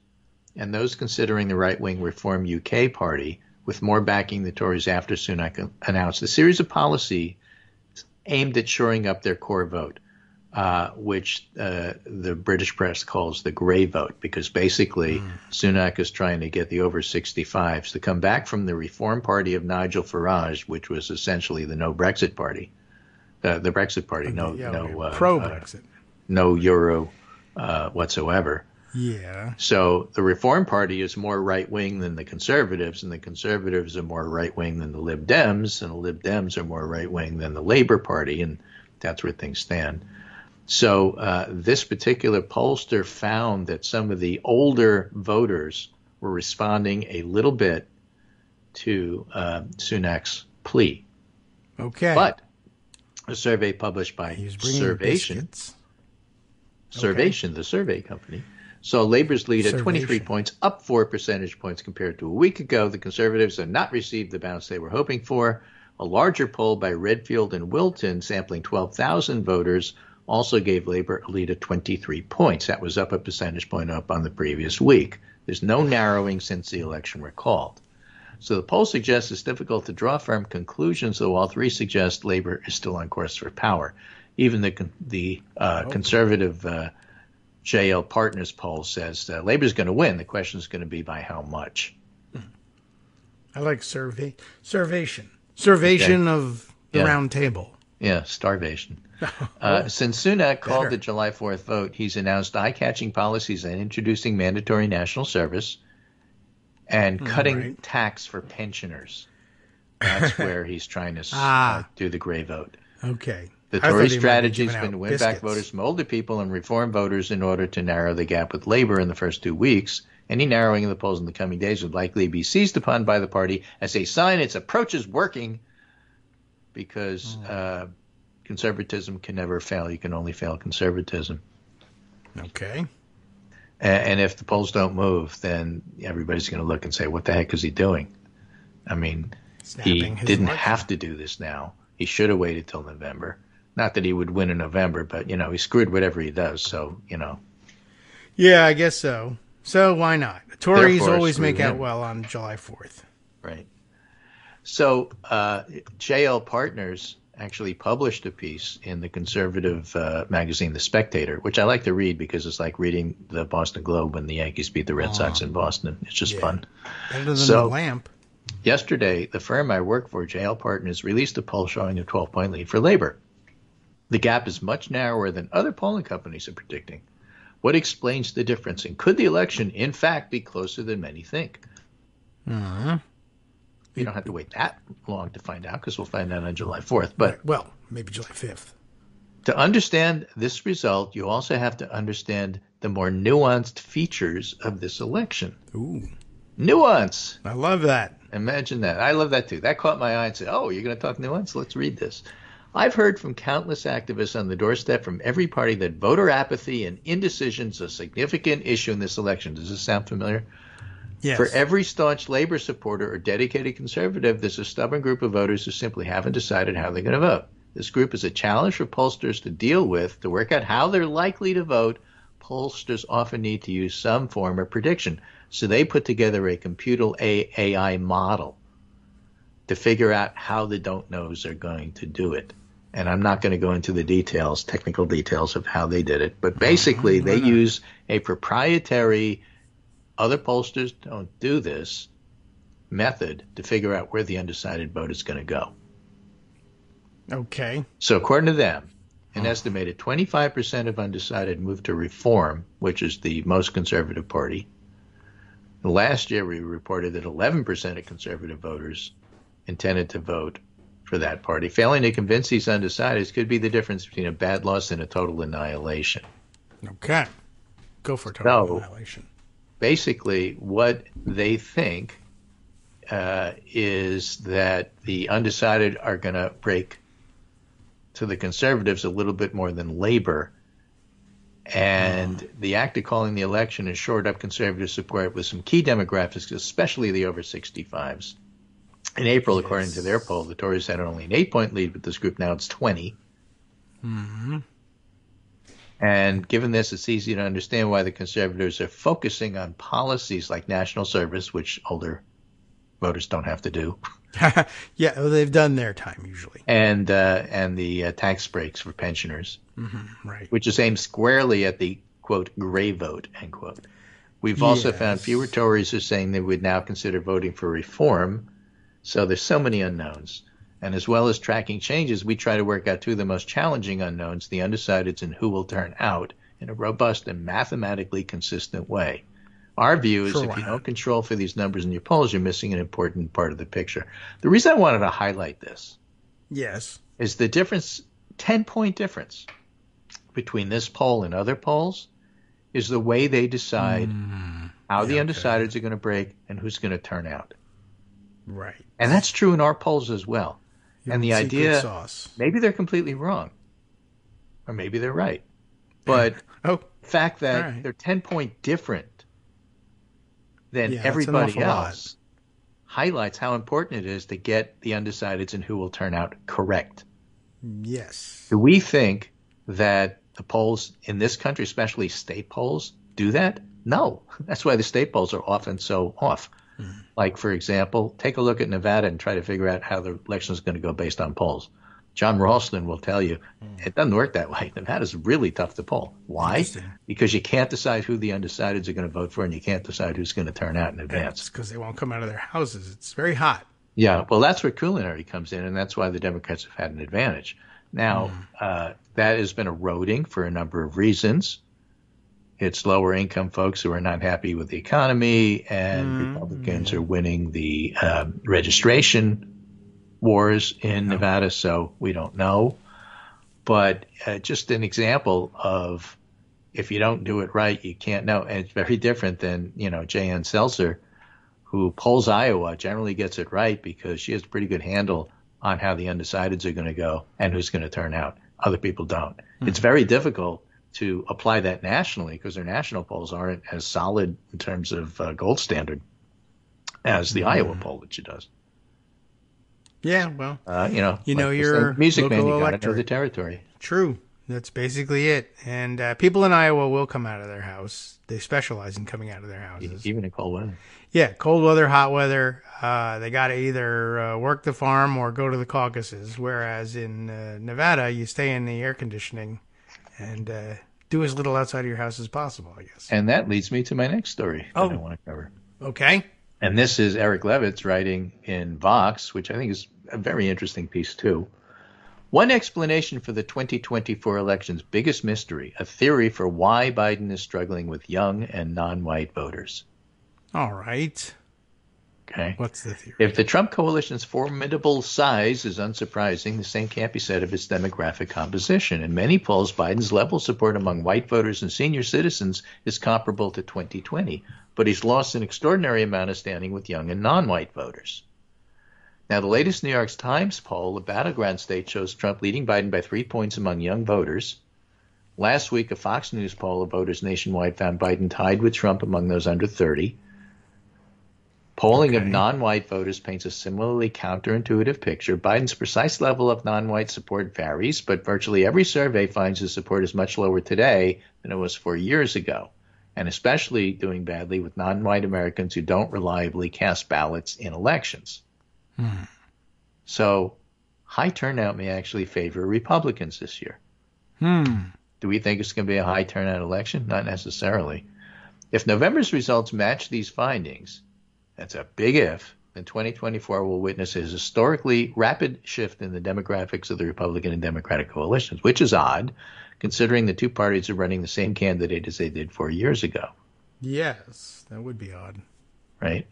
and those considering the right-wing Reform UK party, with more backing the Tories after Sunak announced a series of policies aimed at shoring up their core vote, which the British press calls the grey vote, because basically Sunak is trying to get the over 65s to come back from the Reform Party of Nigel Farage, which was essentially the no Brexit party, the Brexit party, pro-Brexit, no euro whatsoever. Yeah. So the Reform Party is more right-wing than the Conservatives, and the Conservatives are more right-wing than the Lib Dems, and the Lib Dems are more right-wing than the Labour Party, and that's where things stand. So this particular pollster found that some of the older voters were responding a little bit to Sunak's plea. Okay. But a survey published by Survation, the survey company, saw Labour's lead at 23 points, up 4 percentage points compared to a week ago. The Conservatives have not received the bounce they were hoping for. A larger poll by Redfield and Wilton, sampling 12,000 voters, also gave Labour a lead of 23 points. That was up a percentage point up on the previous week. There's no narrowing since the election were called. So the poll suggests it's difficult to draw firm conclusions, though all three suggest Labour is still on course for power. Even the conservative JL Partners poll says Labour's going to win. The question is going to be by how much. I like Survation of the round table. Yeah, starvation. Since Sunak called the July 4th vote, he's announced eye-catching policies and introducing mandatory national service and cutting tax for pensioners. That's where he's trying to do the gray vote. Okay. The Tory strategy has been to win back voters from older people and reform voters in order to narrow the gap with Labour in the first 2 weeks. Any narrowing of the polls in the coming days would likely be seized upon by the party as a sign its approach is working, because conservatism can never fail. You can only fail conservatism. Okay. And if the polls don't move, then everybody's going to look and say, what the heck is he doing? I mean, he didn't have to do this now. He should have waited till November. Not that he would win in November, but, he screwed whatever he does, so. Yeah, I guess so. So why not? The Tories always make out well on July 4th. Right. So JL Partners actually published a piece in the conservative magazine The Spectator, which I like to read because it's like reading the Boston Globe when the Yankees beat the Red Sox in Boston. It's just fun. Better than the Lamp. Yesterday, the firm I work for, JL Partners, released a poll showing a 12-point lead for Labour. The gap is much narrower than other polling companies are predicting. What explains the difference? And could the election, in fact, be closer than many think? You don't have to wait that long to find out, because we'll find out on July 4th. But well, maybe July 5th. To understand this result, you also have to understand the more nuanced features of this election. Ooh. Nuance. I love that. Imagine that. I love that too. That caught my eye and said, oh, you're going to talk nuance? Let's read this. I've heard from countless activists on the doorstep from every party that voter apathy and indecision is a significant issue in this election. Does this sound familiar? Yes. For every staunch Labour supporter or dedicated conservative, there's a stubborn group of voters who simply haven't decided how they're going to vote. This group is a challenge for pollsters to deal with. To work out how they're likely to vote, pollsters often need to use some form of prediction. So they put together a computer AI model to figure out how the don't-knows are going to do it. And I'm not going to go into the details, technical details of how they did it. But basically, they use a proprietary, other pollsters don't do this, method to figure out where the undecided vote is going to go. Okay. So according to them, an estimated 25% of undecided moved to Reform, which is the most conservative party. Last year, we reported that 11% of conservative voters intended to vote for that party. Failing to convince these undecideds could be the difference between a bad loss and a total annihilation. Okay. Go for total annihilation. Basically, what they think is that the undecided are going to break to the conservatives a little bit more than Labor. And the act of calling the election has shored up conservative support with some key demographics, especially the over 65s. In April, according to their poll, the Tories had only an 8-point lead with this group. Now it's 20. Mm-hmm. And given this, it's easy to understand why the conservatives are focusing on policies like national service, which older voters don't have to do. Yeah, well, they've done their time usually. And the tax breaks for pensioners, right? Which is aimed squarely at the, quote, gray vote, end quote. We've also found fewer Tories are saying they would now consider voting for Reform. So there's so many unknowns. And as well as tracking changes, we try to work out two of the most challenging unknowns, the undecideds and who will turn out, in a robust and mathematically consistent way. Our view is if you don't control for these numbers in your polls, you're missing an important part of the picture. The reason I wanted to highlight this is the difference, 10-point difference between this poll and other polls is the way they decide how the undecideds are going to break and who's going to turn out. Right. And that's true in our polls as well. And the idea, maybe they're completely wrong, or maybe they're right. But the fact that they're 10-point different than everybody else highlights how important it is to get the undecideds and who will turn out correct. Yes. Do we think that the polls in this country, especially state polls, do that? No. That's why the state polls are often so off. Like, for example, take a look at Nevada and try to figure out how the election is going to go based on polls. John Ralston will tell you it doesn't work that way. Nevada's really tough to poll. Why? Because you can't decide who the undecideds are going to vote for, and you can't decide who's going to turn out in advance. It's because they won't come out of their houses. It's very hot. Yeah, well, that's where culinary comes in, and that's why the Democrats have had an advantage. Now, that has been eroding for a number of reasons. It's lower income folks who are not happy with the economy, and Republicans are winning the registration wars in Nevada, so we don't know. But just an example of if you don't do it right, you can't know. And it's very different than, J.N. Seltzer, who polls Iowa, generally gets it right because she has a pretty good handle on how the undecideds are going to go and who's going to turn out. Other people don't. It's very difficult to apply that nationally because their national polls aren't as solid in terms of gold standard as the Iowa poll that she does. Yeah, well, your music man, you got to know the territory. True. That's basically it. And people in Iowa will come out of their house. They specialize in coming out of their houses. Even in cold weather. Yeah, cold weather, hot weather. They got to either work the farm or go to the caucuses. Whereas in Nevada, you stay in the air conditioning and do as little outside of your house as possible, I guess. And that leads me to my next story that I want to cover. Okay. And this is Eric Levitz writing in Vox, which I think is a very interesting piece, too. One explanation for the 2024 election's biggest mystery, a theory for why Biden is struggling with young and non-white voters. All right. Okay. What's the theory? If the Trump coalition's formidable size is unsurprising, the same can't be said of its demographic composition. In many polls, Biden's level of support among white voters and senior citizens is comparable to 2020, but he's lost an extraordinary amount of standing with young and non-white voters. Now, the latest New York Times poll, the battleground state, shows Trump leading Biden by 3 points among young voters. Last week, a Fox News poll of voters nationwide found Biden tied with Trump among those under 30. Polling of non-white voters paints a similarly counterintuitive picture. Biden's precise level of non-white support varies, but virtually every survey finds his support is much lower today than it was 4 years ago, and especially doing badly with non-white Americans who don't reliably cast ballots in elections. So high turnout may actually favor Republicans this year. Do we think it's going to be a high turnout election? Not necessarily. If November's results match these findings, that's a big if, then 2024 will witness a historically rapid shift in the demographics of the Republican and Democratic coalitions, which is odd, considering the two parties are running the same candidate as they did 4 years ago. Yes, that would be odd. Right?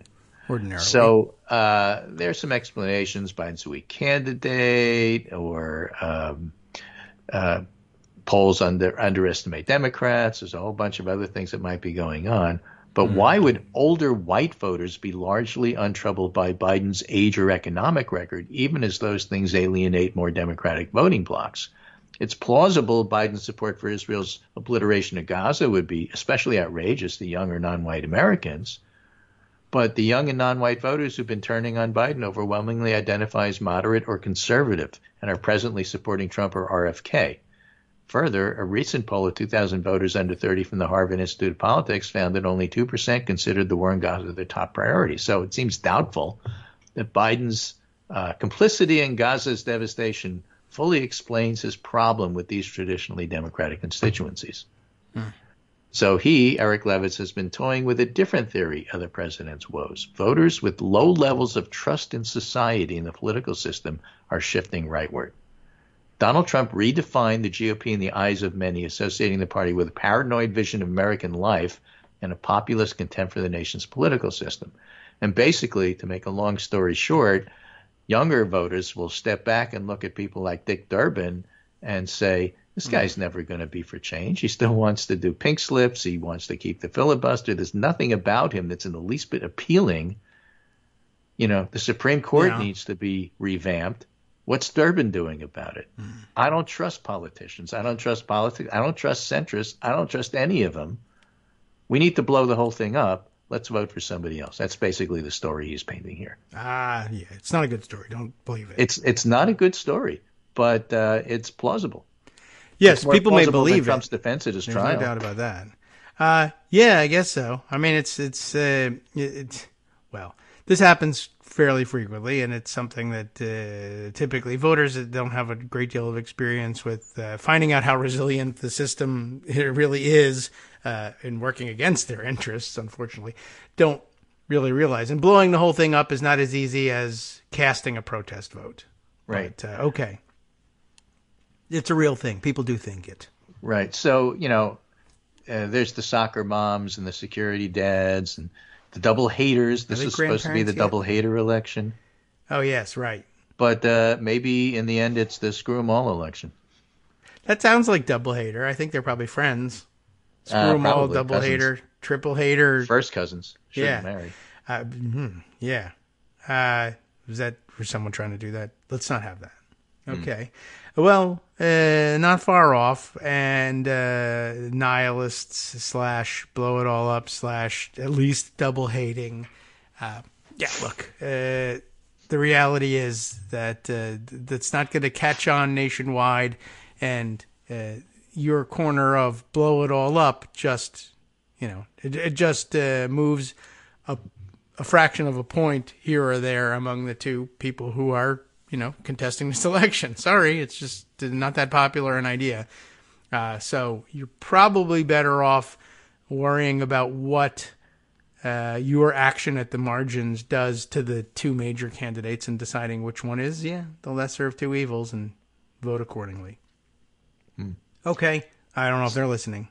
Ordinarily. So there's some explanations. Biden's a weak candidate, or polls underestimate Democrats. There's a whole bunch of other things that might be going on. But why would older white voters be largely untroubled by Biden's age or economic record, even as those things alienate more Democratic voting blocs? It's plausible Biden's support for Israel's obliteration of Gaza would be especially outrageous to younger non-white Americans. But the young and non-white voters who've been turning on Biden overwhelmingly identify as moderate or conservative and are presently supporting Trump or RFK. Further, a recent poll of 2,000 voters under 30 from the Harvard Institute of Politics found that only 2% considered the war in Gaza their top priority. So it seems doubtful that Biden's complicity in Gaza's devastation fully explains his problem with these traditionally Democratic constituencies. So Eric Levitz, has been toying with a different theory of the president's woes. Voters with low levels of trust in society and the political system are shifting rightward. Donald Trump redefined the GOP in the eyes of many, associating the party with a paranoid vision of American life and a populist contempt for the nation's political system. And basically, to make a long story short, younger voters will step back and look at people like Dick Durbin and say, this guy's never going to be for change. He still wants to do pink slips. He wants to keep the filibuster. There's nothing about him that's in the least bit appealing. You know, the Supreme Court needs to be revamped. What's Durbin doing about it? I don't trust politicians. I don't trust politics. I don't trust centrists. I don't trust any of them. We need to blow the whole thing up. Let's vote for somebody else. That's basically the story he's painting here. Yeah, it's not a good story. Don't believe it. It's not a good story, but it's plausible. Yes, people may believe Trump's defense at his trial. There's no doubt about that. Yeah, I guess so. I mean, well, this happens fairly frequently, and it's something that typically voters that don't have a great deal of experience with finding out how resilient the system really is in working against their interests, unfortunately, don't really realize. And blowing the whole thing up is not as easy as casting a protest vote. Right. But, okay. It's a real thing. People do think it. Right. So, there's the soccer moms and the security dads and the double haters. This is supposed to be the double hater election. Oh, yes, right. But maybe in the end it's the screw 'em all election. That sounds like double hater. I think they're probably friends. Screw 'em all, double cousins. Hater, triple hater. First cousins. Shouldn't marry. Yeah. Was that for someone trying to do that? Let's not have that. Okay. Well, not far off, and nihilists / blow it all up / at least double hating. Look, the reality is that that's not going to catch on nationwide, and your corner of blow it all up just, it just moves a fraction of a point here or there among the two people who are contesting this election. Sorry, it's just not that popular an idea. So you're probably better off worrying about what your action at the margins does to the two major candidates and deciding which one is, the lesser of two evils, and vote accordingly. Okay. I don't know if they're listening.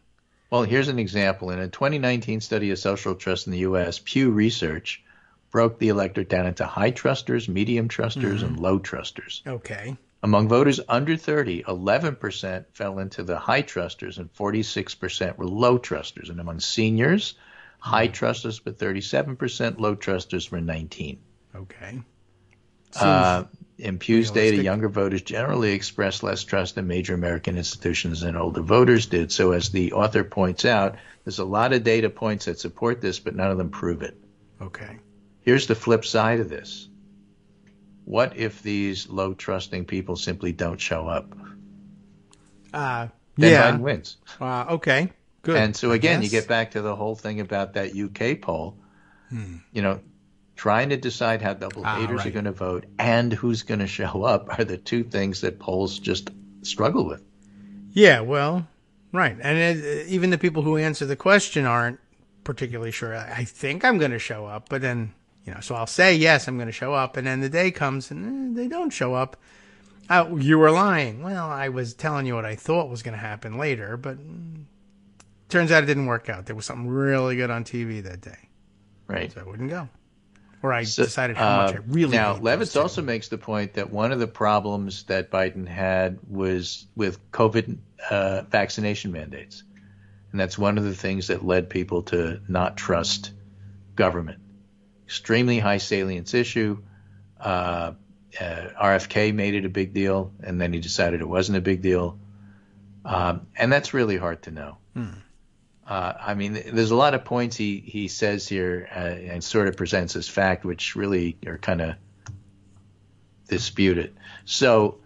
Well, here's an example. In a 2019 study of social trust in the U.S., Pew Research broke the electorate down into high trusters, medium trusters, and low trusters. Okay. Among voters under 30, 11% fell into the high trusters and 46% were low trusters. And among seniors, high trusters were 37%, low trusters were 19%. Okay. In Pew's data, younger voters generally express less trust in major American institutions than older voters did. So as the author points out, there's a lot of data points that support this, but none of them prove it. Okay. Here's the flip side of this. What if these low trusting people simply don't show up? Then Biden wins. Okay, good. And so again, you get back to the whole thing about that UK poll. trying to decide how double haters are going to vote and who's going to show up are the two things that polls just struggle with. Yeah, well, right. And even the people who answer the question aren't particularly sure. I think I'm going to show up, but then, so I'll say, yes, I'm going to show up. And then the day comes and they don't show up. You were lying. Well, I was telling you what I thought was going to happen later, but turns out it didn't work out. There was something really good on TV that day. Right. So I wouldn't go. Or I decided how much I really Now, Levitz also makes the point that one of the problems that Biden had was with COVID vaccination mandates. And that's one of the things that led people to not trust government. Extremely high salience issue. RFK made it a big deal, and then he decided it wasn't a big deal. And that's really hard to know. I mean, there's a lot of points he says here and sort of presents as fact, which really are kind of disputed. So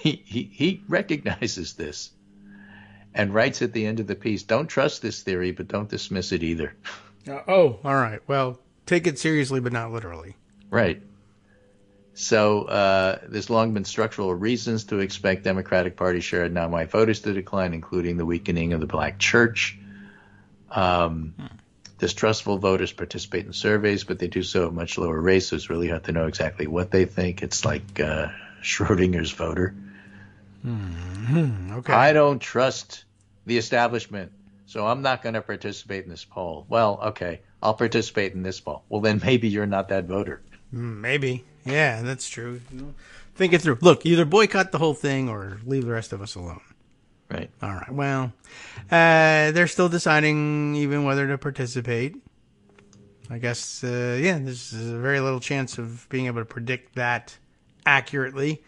he recognizes this and writes at the end of the piece, don't trust this theory, but don't dismiss it either. All right. Well, take it seriously, but not literally. Right. So there's long been structural reasons to expect Democratic Party share of non-white voters to decline, including the weakening of the black church. Distrustful voters participate in surveys, but they do so at much lower rates, so it's really hard to know exactly what they think. It's like Schrodinger's voter. Okay. I don't trust the establishment, so I'm not going to participate in this poll. Well, okay, I'll participate in this poll. Well, then maybe you're not that voter. Maybe. Yeah, that's true. Think it through. Look, either boycott the whole thing or leave the rest of us alone. Right. All right. Well, they're still deciding even whether to participate. I guess, there's very little chance of being able to predict that accurately.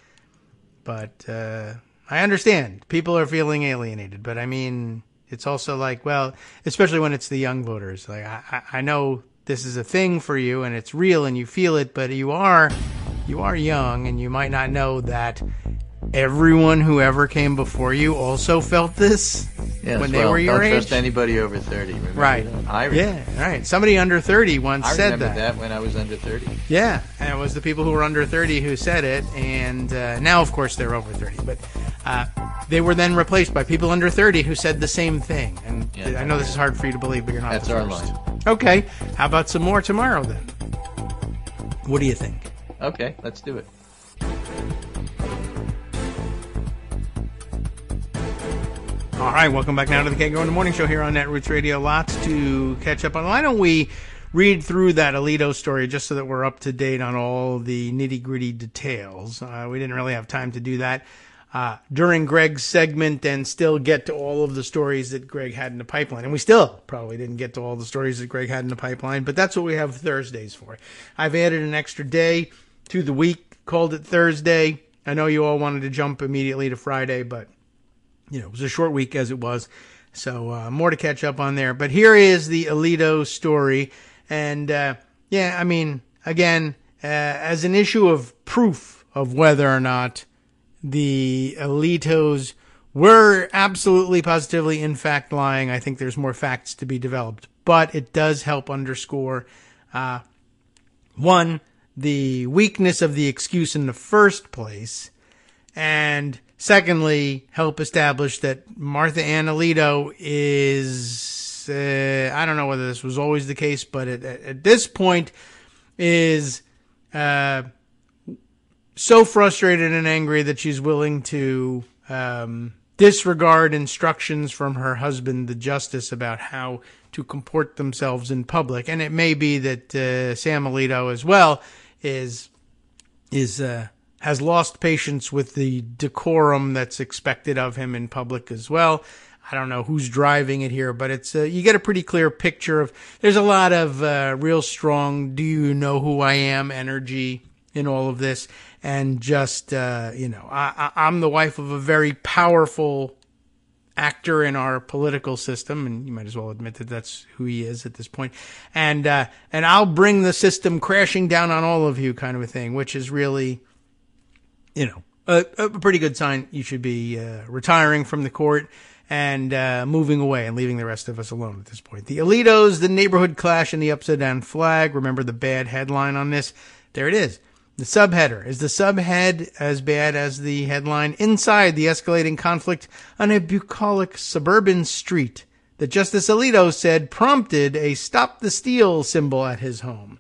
But I understand. People are feeling alienated. But, I mean, it's also like, well, especially when it's the young voters. Like, I know this is a thing for you and it's real and you feel it, but you are young and you might not know that everyone who ever came before you also felt this when they were your age. Don't trust anybody over 30. Remember right. That? Yeah, right. Somebody under 30 once said that. I remember that when I was under 30. Yeah, and it was the people who were under 30 who said it, and now, of course, they're over 30. But they were then replaced by people under 30 who said the same thing. And I know this is hard for you to believe, but you're not the first. That's our line. Okay, how about some more tomorrow then? What do you think? Okay, let's do it. All right, welcome back now to the Kagro in the Morning Show here on Netroots Radio. Lots to catch up on. Why don't we read through that Alito story just so that we're up to date on all the nitty-gritty details. We didn't really have time to do that during Greg's segment and still get to all of the stories that Greg had in the pipeline. And we still probably didn't get to all the stories that Greg had in the pipeline, but that's what we have Thursdays for. I've added an extra day to the week, called it Thursday. I know you all wanted to jump immediately to Friday, but it was a short week as it was. So more to catch up on there. But here is the Alito story. And I mean, again, as an issue of proof of whether or not the Alitos were absolutely, positively, in fact, lying, I think there's more facts to be developed. But it does help underscore, one, the weakness of the excuse in the first place, and secondly, help establish that Martha Ann Alito is, I don't know whether this was always the case, but at this point is so frustrated and angry that she's willing to disregard instructions from her husband, the justice, about how to comport themselves in public. And it may be that Sam Alito as well has lost patience with the decorum that's expected of him in public as well. I don't know who's driving it here, but it's you get a pretty clear picture of, there's a lot of real strong, do you know who I am energy in all of this. And just, I'm the wife of a very powerful actor in our political system, and you might as well admit that that's who he is at this point. And I'll bring the system crashing down on all of you, kind of a thing, which is really, a pretty good sign. You should be retiring from the court and moving away and leaving the rest of us alone at this point. The Alitos, the neighborhood clash, and the upside-down flag. Remember the bad headline on this? There it is. The subheader. Is the subhead as bad as the headline? Inside the escalating conflict on a bucolic suburban street that Justice Alito said prompted a Stop the Steal symbol at his home.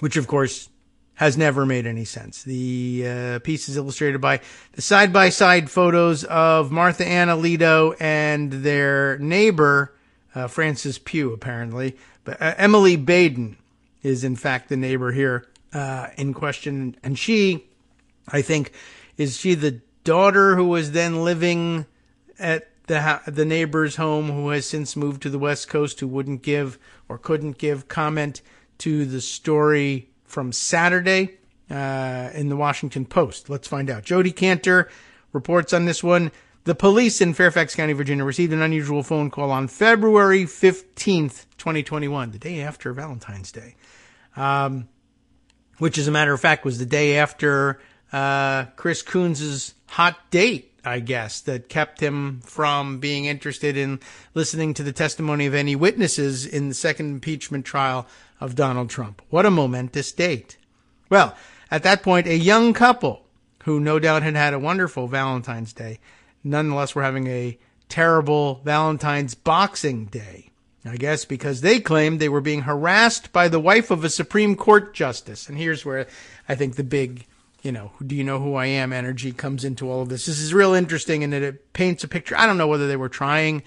Which, of course, has never made any sense. The piece is illustrated by the side-by-side photos of Martha Ann Alito and their neighbor, Frances Pugh, apparently. But Emily Baden is, in fact, the neighbor here in question. And she, I think, is she the daughter who was then living at the neighbor's home, who has since moved to the West Coast, who wouldn't give or couldn't give comment to the story from Saturday in the Washington Post. Let's find out. Jody Cantor reports on this one. The police in Fairfax County, Virginia, received an unusual phone call on February 15th, 2021, the day after Valentine's Day, which, as a matter of fact, was the day after Chris Coons' hot date, I guess, that kept him from being interested in listening to the testimony of any witnesses in the second impeachment trial of Donald Trump. What a momentous date. Well, at that point, a young couple who no doubt had had a wonderful Valentine's Day, nonetheless were having a terrible Valentine's Boxing Day, I guess, because they claimed they were being harassed by the wife of a Supreme Court justice. And here's where I think the big, do you know who I am energy comes into all of this. This is real interesting in that it paints a picture. I don't know whether they were trying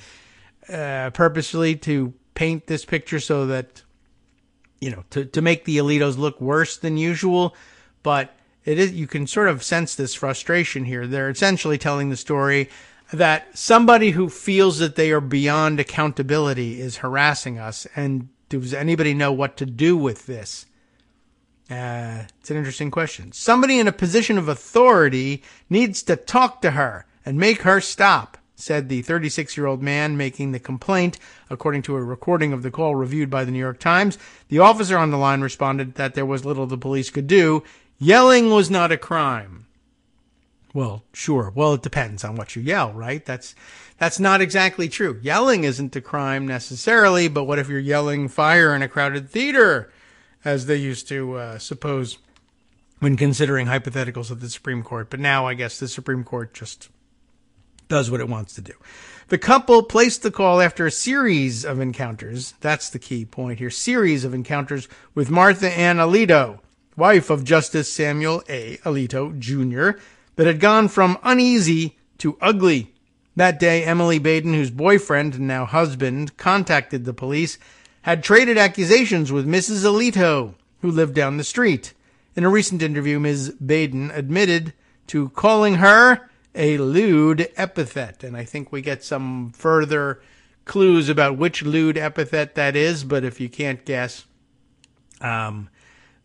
purposely to paint this picture so that, to make the Alitos look worse than usual, but it is, you can sort of sense this frustration here. They're essentially telling the story that somebody who feels that they are beyond accountability is harassing us. And does anybody know what to do with this? It's an interesting question. Somebody in a position of authority needs to talk to her and make her stop, said the 36-year-old man making the complaint, according to a recording of the call reviewed by the New York Times. The officer on the line responded that there was little the police could do. Yelling was not a crime. Well, sure. Well, it depends on what you yell, right? That's not exactly true. Yelling isn't a crime necessarily, but what if you're yelling fire in a crowded theater, as they used to suppose when considering hypotheticals of the Supreme Court? But now I guess the Supreme Court just does what it wants to do. The couple placed the call after a series of encounters. That's the key point here. Series of encounters with Martha Ann Alito, wife of Justice Samuel A. Alito, Jr., that had gone from uneasy to ugly. That day, Emily Baden, whose boyfriend and now husband contacted the police, had traded accusations with Mrs. Alito, who lived down the street. In a recent interview, Ms. Baden admitted to calling her a lewd epithet. And I think we get some further clues about which lewd epithet that is, but if you can't guess,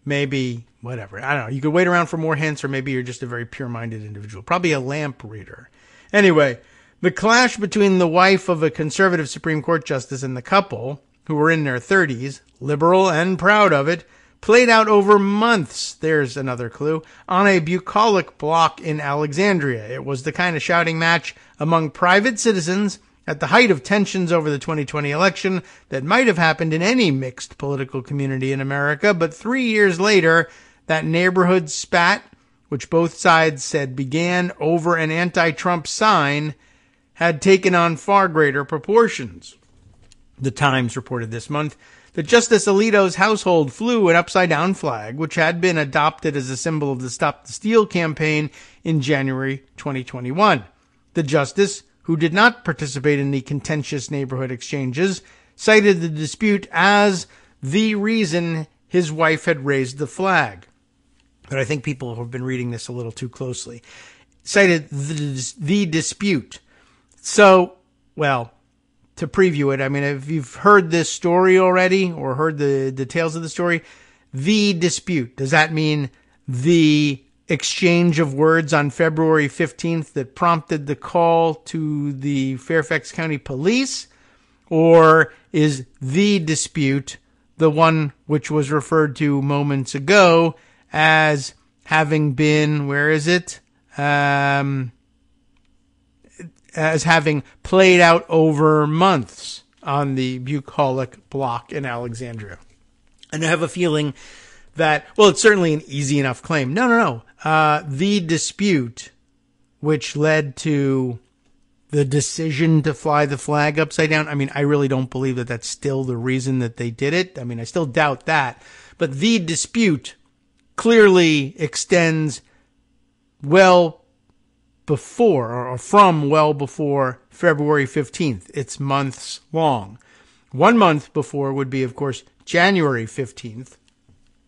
maybe, whatever. I don't know. You could wait around for more hints, or maybe you're just a very pure-minded individual. Probably a lamp reader. Anyway, the clash between the wife of a conservative Supreme Court justice and the couple, who were in their 30s, liberal and proud of it, played out over months, there's another clue, on a bucolic block in Alexandria. It was the kind of shouting match among private citizens at the height of tensions over the 2020 election that might have happened in any mixed political community in America. But 3 years later, that neighborhood spat, which both sides said began over an anti-Trump sign, had taken on far greater proportions. The Times reported this month that Justice Alito's household flew an upside-down flag, which had been adopted as a symbol of the Stop the Steal campaign in January 2021. The justice, who did not participate in the contentious neighborhood exchanges, cited the dispute as the reason his wife had raised the flag. But I think people have been reading this a little too closely. Cited the dispute. So, well, to preview it, I mean, if you've heard this story already or heard the details of the story, the dispute, does that mean the exchange of words on February 15th that prompted the call to the Fairfax County Police? Or is the dispute the one which was referred to moments ago as having been, where is it? as having played out over months on the bucolic block in Alexandria. And I have a feeling that, well, it's certainly an easy enough claim. No. The dispute which led to the decision to fly the flag upside down, I mean, I really don't believe that that's still the reason that they did it. I mean, I still doubt that. But the dispute clearly extends well before, or from well before February 15th. It's months long. 1 month before would be, of course, January 15th,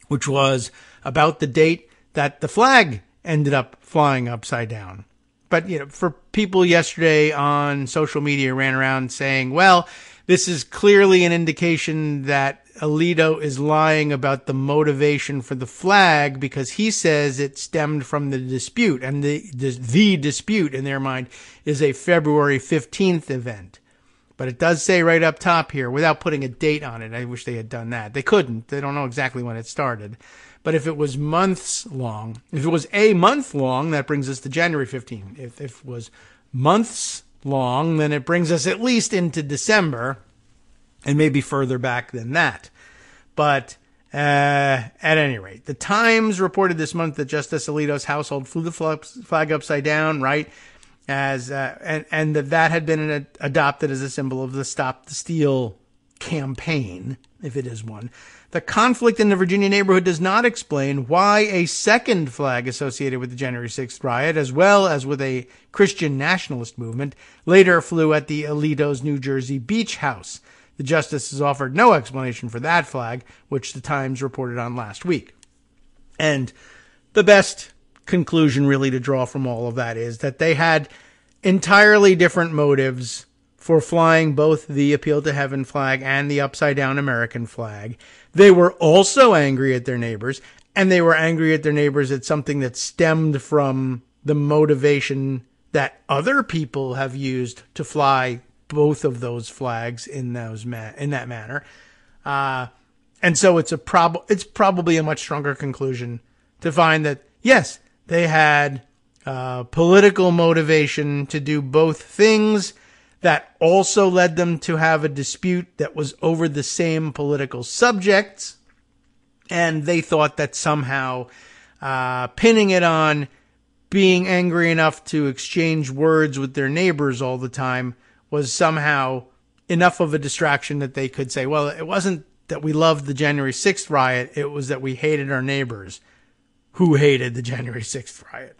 which was about the date that the flag ended up flying upside down. But, for people yesterday on social media ran around saying, well, this is clearly an indication that Alito is lying about the motivation for the flag because he says it stemmed from the dispute. And the dispute in their mind is a February 15th event. But it does say right up top here, without putting a date on it. I wish they had done that. They couldn't. They don't know exactly when it started. But if it was months long, if it was a month long, that brings us to January 15th. If it was months long, then it brings us at least into December and maybe further back than that. But at any rate, the Times reported this month that Justice Alito's household flew the flag upside down, right? As and that had been adopted as a symbol of the Stop the Steal campaign, if it is one. The conflict in the Virginia neighborhood does not explain why a second flag associated with the January 6th riot, as well as with a Christian nationalist movement, later flew at the Alito's New Jersey beach house. The justices offered no explanation for that flag, which the Times reported on last week. And the best conclusion really to draw from all of that is that they had entirely different motives for flying both the Appeal to Heaven flag and the upside down American flag. They were also angry at their neighbors, and they were angry at their neighbors at something that stemmed from the motivation that other people have used to fly both of those flags in that manner. And so it's probably a much stronger conclusion to find that, yes, they had political motivation to do both things that also led them to have a dispute that was over the same political subjects. And they thought that somehow pinning it on being angry enough to exchange words with their neighbors all the time was somehow enough of a distraction that they could say, well, it wasn't that we loved the January 6th riot. It was that we hated our neighbors who hated the January 6th riot.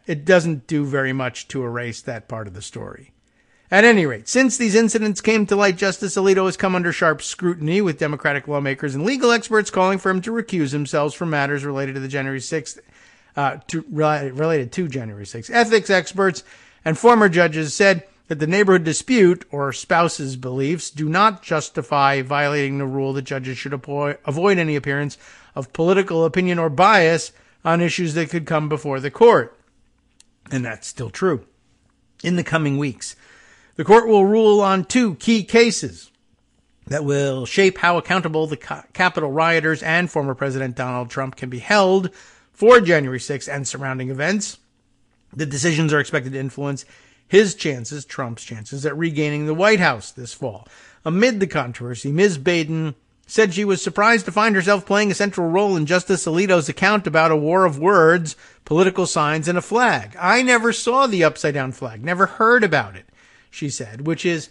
It doesn't do very much to erase that part of the story. At any rate, since these incidents came to light, Justice Alito has come under sharp scrutiny, with Democratic lawmakers and legal experts calling for him to recuse himself from matters related to the January 6th, related to January 6th. Ethics experts and former judges said that the neighborhood dispute, or spouse's beliefs, do not justify violating the rule that judges should avoid any appearance of political opinion or bias on issues that could come before the court. And that's still true. In the coming weeks, the court will rule on two key cases that will shape how accountable the Capitol rioters and former President Donald Trump can be held for January 6th and surrounding events. The decisions are expected to influence Trump's chances, at regaining the White House this fall. Amid the controversy, Ms. Baden said she was surprised to find herself playing a central role in Justice Alito's account about a war of words, political signs, and a flag. I never saw the upside-down flag, never heard about it, she said, which is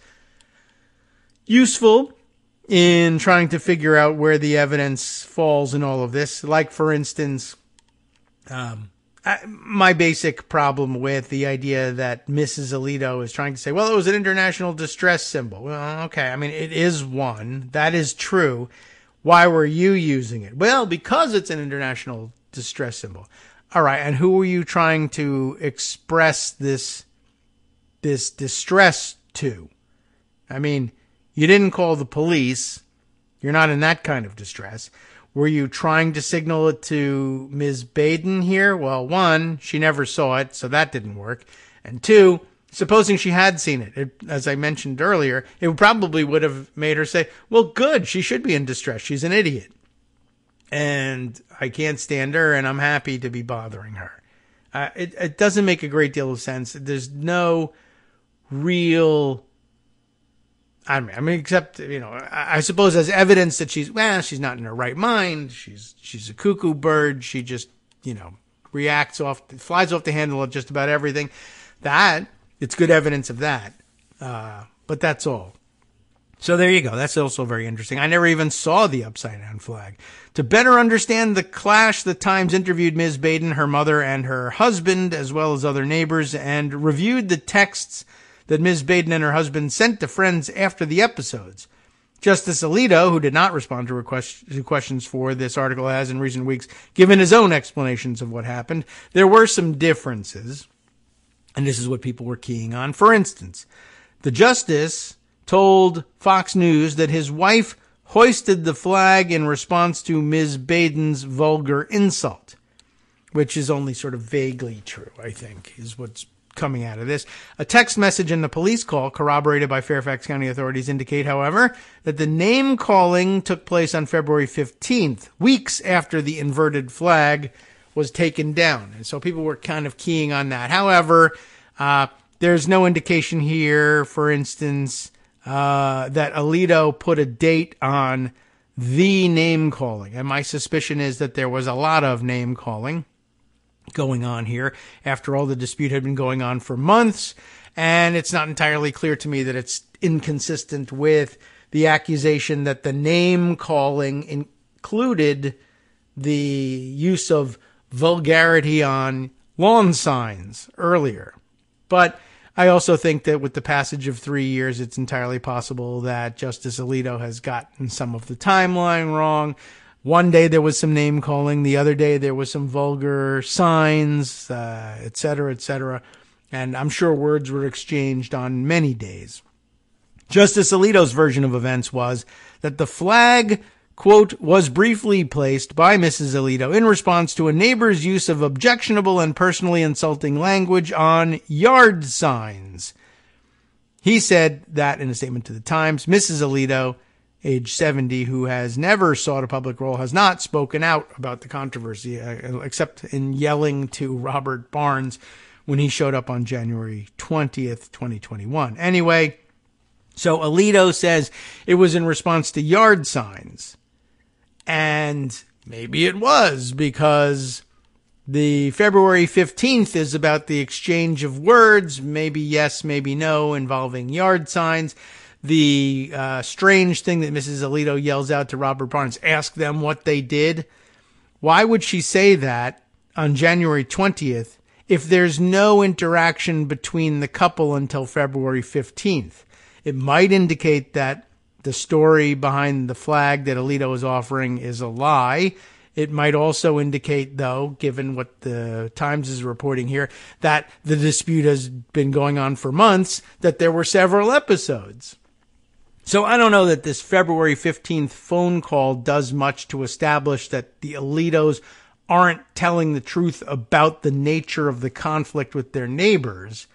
useful in trying to figure out where the evidence falls in all of this. Like, for instance, my basic problem with the idea that Mrs. Alito is trying to say, well, it was an international distress symbol. Well, okay. I mean, it is one. That is true. Why were you using it? Well, because it's an international distress symbol. All right. And who were you trying to express this distress to? I mean, you didn't call the police. You're not in that kind of distress. Were you trying to signal it to Ms. Baden here? Well, one, she never saw it, so that didn't work. And two, supposing she had seen it, as I mentioned earlier, it probably would have made her say, well, good, she should be in distress. She's an idiot. And I can't stand her, and I'm happy to be bothering her. It doesn't make a great deal of sense. There's no real, I mean, except, I suppose as evidence that she's not in her right mind. She's a cuckoo bird. She just, flies off the handle of just about everything. It's good evidence of that. But that's all. So there you go. That's also very interesting. I never even saw the upside down flag. To better understand the clash, the Times interviewed Ms. Baden, her mother, and her husband, as well as other neighbors, and reviewed the texts that Ms. Baden and her husband sent to friends after the episodes. Justice Alito, who did not respond to questions for this article, has in recent weeks given his own explanations of what happened. There were some differences, and this is what people were keying on. For instance, the justice told Fox News that his wife hoisted the flag in response to Ms. Baden's vulgar insult, which is only sort of vaguely true, I think, is what's coming out of this. A text message and the police call corroborated by Fairfax County authorities indicate, however, that the name calling took place on February 15th, weeks after the inverted flag was taken down. And so people were kind of keying on that. However, there's no indication here, for instance, that Alito put a date on the name calling. And my suspicion is that there was a lot of name calling going on here. After all, the dispute had been going on for months, and it's not entirely clear to me that it's inconsistent with the accusation that the name calling included the use of vulgarity on lawn signs earlier. But I also think that with the passage of 3 years, it's entirely possible that Justice Alito has gotten some of the timeline wrong. One day there was some name calling. The other day there was some vulgar signs, et cetera, et cetera. And I'm sure words were exchanged on many days. Justice Alito's version of events was that the flag, quote, was briefly placed by Mrs. Alito in response to a neighbor's use of objectionable and personally insulting language on yard signs. He said that in a statement to the Times. Mrs. Alito, age 70, who has never sought a public role, has not spoken out about the controversy, except in yelling to Robert Barnes when he showed up on January 20th, 2021. Anyway, so Alito says it was in response to yard signs. And maybe it was, because the February 15th is about the exchange of words, maybe yes, maybe no, involving yard signs. The strange thing that Mrs. Alito yells out to Robert Barnes, ask them what they did. Why would she say that on January 20th if there's no interaction between the couple until February 15th? It might indicate that the story behind the flag that Alito is offering is a lie. It might also indicate, though, given what the Times is reporting here, that the dispute has been going on for months, that there were several episodes. So I don't know that this February 15th phone call does much to establish that the Alitos aren't telling the truth about the nature of the conflict with their neighbors.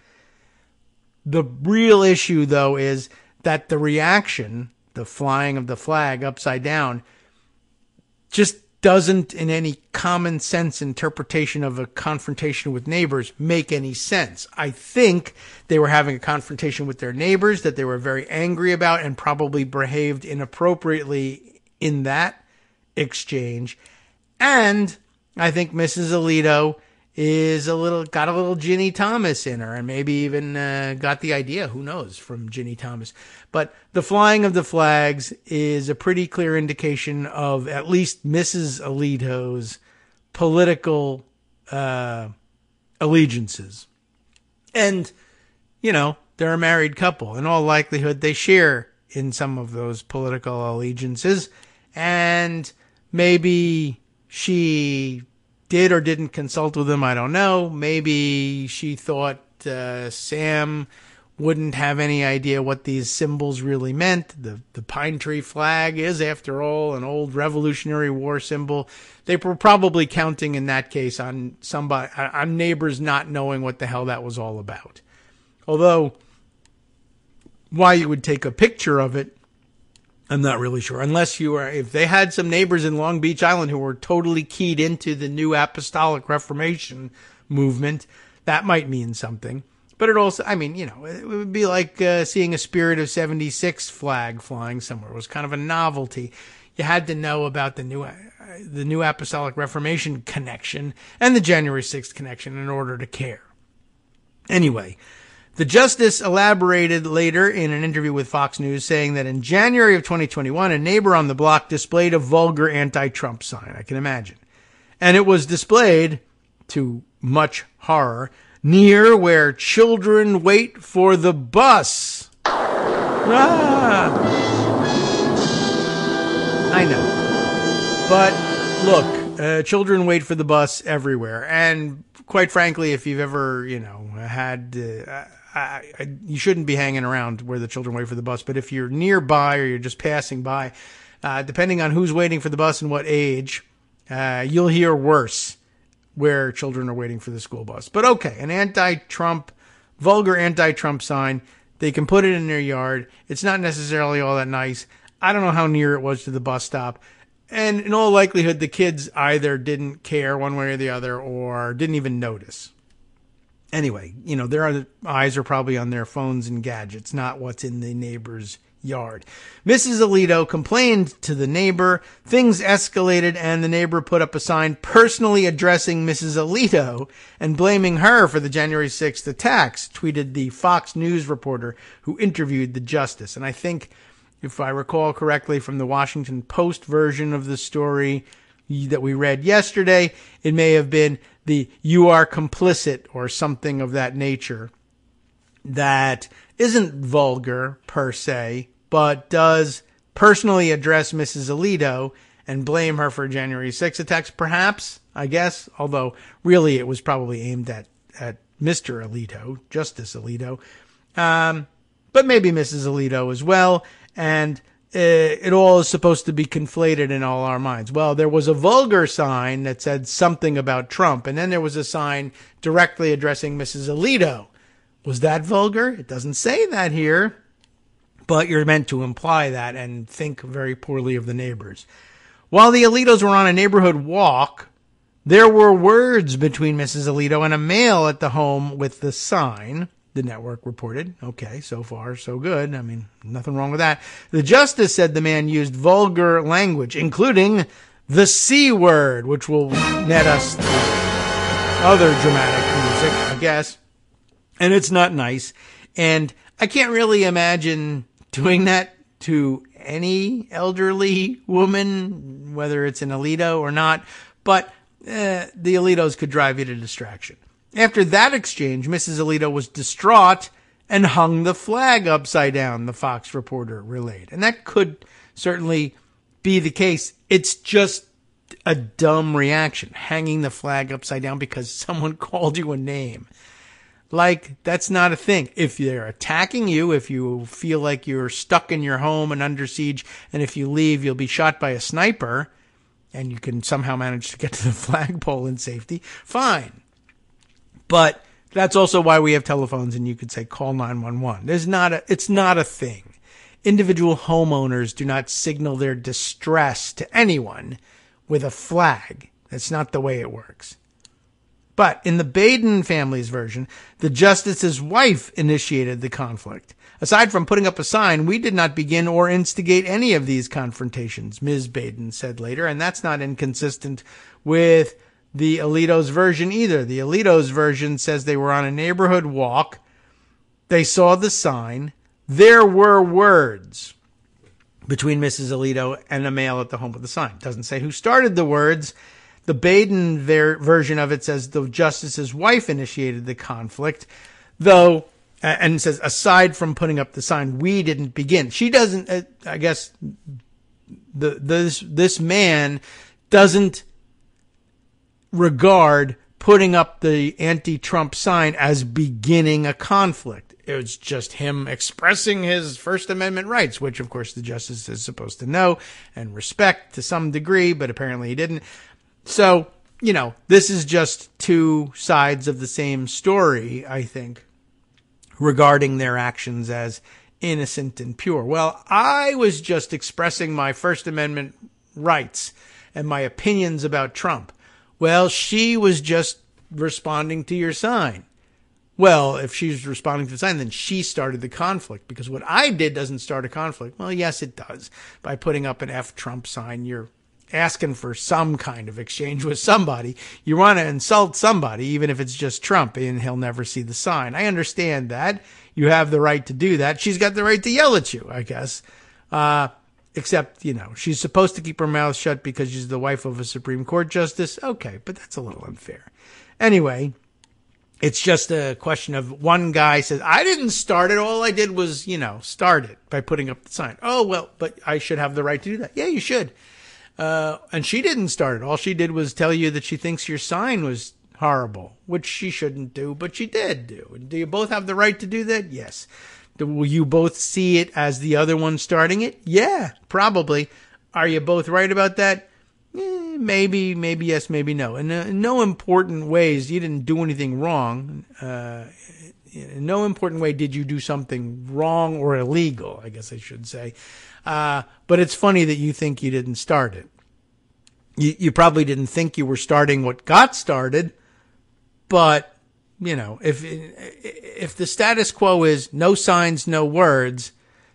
The real issue, though, is that the reaction, the flying of the flag upside down, just doesn't, in any common sense interpretation of a confrontation with neighbors, make any sense. I think they were having a confrontation with their neighbors that they were very angry about and probably behaved inappropriately in that exchange. And I think Mrs. Alito got a little Ginny Thomas in her, and maybe even got the idea, who knows, from Ginny Thomas. But the flying of the flags is a pretty clear indication of at least Mrs. Alito's political allegiances. And, they're a married couple. In all likelihood, they share in some of those political allegiances. And maybe she did or didn't consult with him, I don't know. Maybe she thought Sam wouldn't have any idea what these symbols really meant. The pine tree flag is, after all, an old Revolutionary War symbol. They were probably counting in that case on neighbors not knowing what the hell that was all about. Although, why you would take a picture of it, I'm not really sure. Unless if they had some neighbors in Long Beach Island who were totally keyed into the new Apostolic Reformation movement, that might mean something. But it also, I mean, it would be like seeing a Spirit of 76 flag flying somewhere. It was kind of a novelty. You had to know about the New Apostolic Reformation connection and the January 6th connection in order to care. Anyway, the justice elaborated later in an interview with Fox News, saying that in January of 2021, a neighbor on the block displayed a vulgar anti-Trump sign. I can imagine. And it was displayed, to much horror, near where children wait for the bus. I know. But look, children wait for the bus everywhere. And quite frankly, if you've ever, had, you shouldn't be hanging around where the children wait for the bus. But if you're nearby or you're just passing by, depending on who's waiting for the bus and what age, you'll hear worse where children are waiting for the school bus. But okay, an vulgar anti-Trump sign. They can put it in their yard. It's not necessarily all that nice. I don't know how near it was to the bus stop. And in all likelihood, the kids either didn't care one way or the other or didn't even notice. Anyway, their eyes are probably on their phones and gadgets, not what's in the neighbor's yard. Mrs. Alito complained to the neighbor. Things escalated, and the neighbor put up a sign personally addressing Mrs. Alito and blaming her for the January 6th attacks, tweeted the Fox News reporter who interviewed the justice. And I think, if I recall correctly from the Washington Post version of the story that we read yesterday, it may have been the "you are complicit" or something of that nature that isn't vulgar per se, but does personally address Mrs. Alito and blame her for January 6th attacks, perhaps, I guess, although really it was probably aimed at Mr. Alito, Justice Alito, but maybe Mrs. Alito as well, and it all is supposed to be conflated in all our minds. Well, there was a vulgar sign that said something about Trump, and then there was a sign directly addressing Mrs. Alito. Was that vulgar? It doesn't say that here, but you're meant to imply that and think very poorly of the neighbors. While the Alitos were on a neighborhood walk, there were words between Mrs. Alito and a male at the home with the sign, the network reported. Okay, so far, so good. I mean, nothing wrong with that. The justice said the man used vulgar language, including the C word, which will net us other dramatic music, I guess. And it's not nice. And I can't really imagine doing that to any elderly woman, whether it's an Alito or not. But the Alitos could drive you to distraction. After that exchange, Mrs. Alito was distraught and hung the flag upside down, the Fox reporter relayed. And that could certainly be the case. It's just a dumb reaction, hanging the flag upside down because someone called you a name. Like, that's not a thing. If they're attacking you, if you feel like you're stuck in your home and under siege, and if you leave, you'll be shot by a sniper, and you can somehow manage to get to the flagpole in safety, fine. But that's also why we have telephones, and you could say, call 911. It's not a thing. Individual homeowners do not signal their distress to anyone with a flag. That's not the way it works. But in the Baden family's version, the justice's wife initiated the conflict. Aside from putting up a sign, we did not begin or instigate any of these confrontations, Ms. Baden said later, and that's not inconsistent with the Alito's version either. The Alito's version says they were on a neighborhood walk. They saw the sign. There were words between Mrs. Alito and a male at the home with the sign. Doesn't say who started the words. The Baden version of it says the justice's wife initiated the conflict, though, and it says, aside from putting up the sign, we didn't begin. She doesn't, I guess, this man doesn't regard putting up the anti-Trump sign as beginning a conflict. It was just him expressing his First Amendment rights, which, of course, the justice is supposed to know and respect to some degree, but apparently he didn't. So, this is just two sides of the same story, I think, regarding their actions as innocent and pure. Well, I was just expressing my First Amendment rights and my opinions about Trump. Well, she was just responding to your sign. well, if she's responding to the sign, then she started the conflict, because what I did doesn't start a conflict. Well, yes, it does. By putting up an F Trump sign, you're asking for some kind of exchange with somebody. You want to insult somebody, even if it's just Trump, and he'll never see the sign. I understand that. You have the right to do that. She's got the right to yell at you, I guess. Except, she's supposed to keep her mouth shut because she's the wife of a Supreme Court justice. Okay, but that's a little unfair. Anyway, it's just a question of one guy says, I didn't start it. All I did was, start it by putting up the sign. Oh, well, but I should have the right to do that. Yeah, you should. And she didn't start it. All she did was tell you that she thinks your sign was horrible, which she shouldn't do, but she did do. Do you both have the right to do that? Yes. Will you both see it as the other one starting it? Yeah, probably. Are you both right about that? Maybe yes, maybe no. In no important ways, you didn't do anything wrong. In no important way did you do something wrong or illegal, I guess I should say. But it's funny that you think you didn't start it. You probably didn't think you were starting what got started, but, if the status quo is no signs, no words,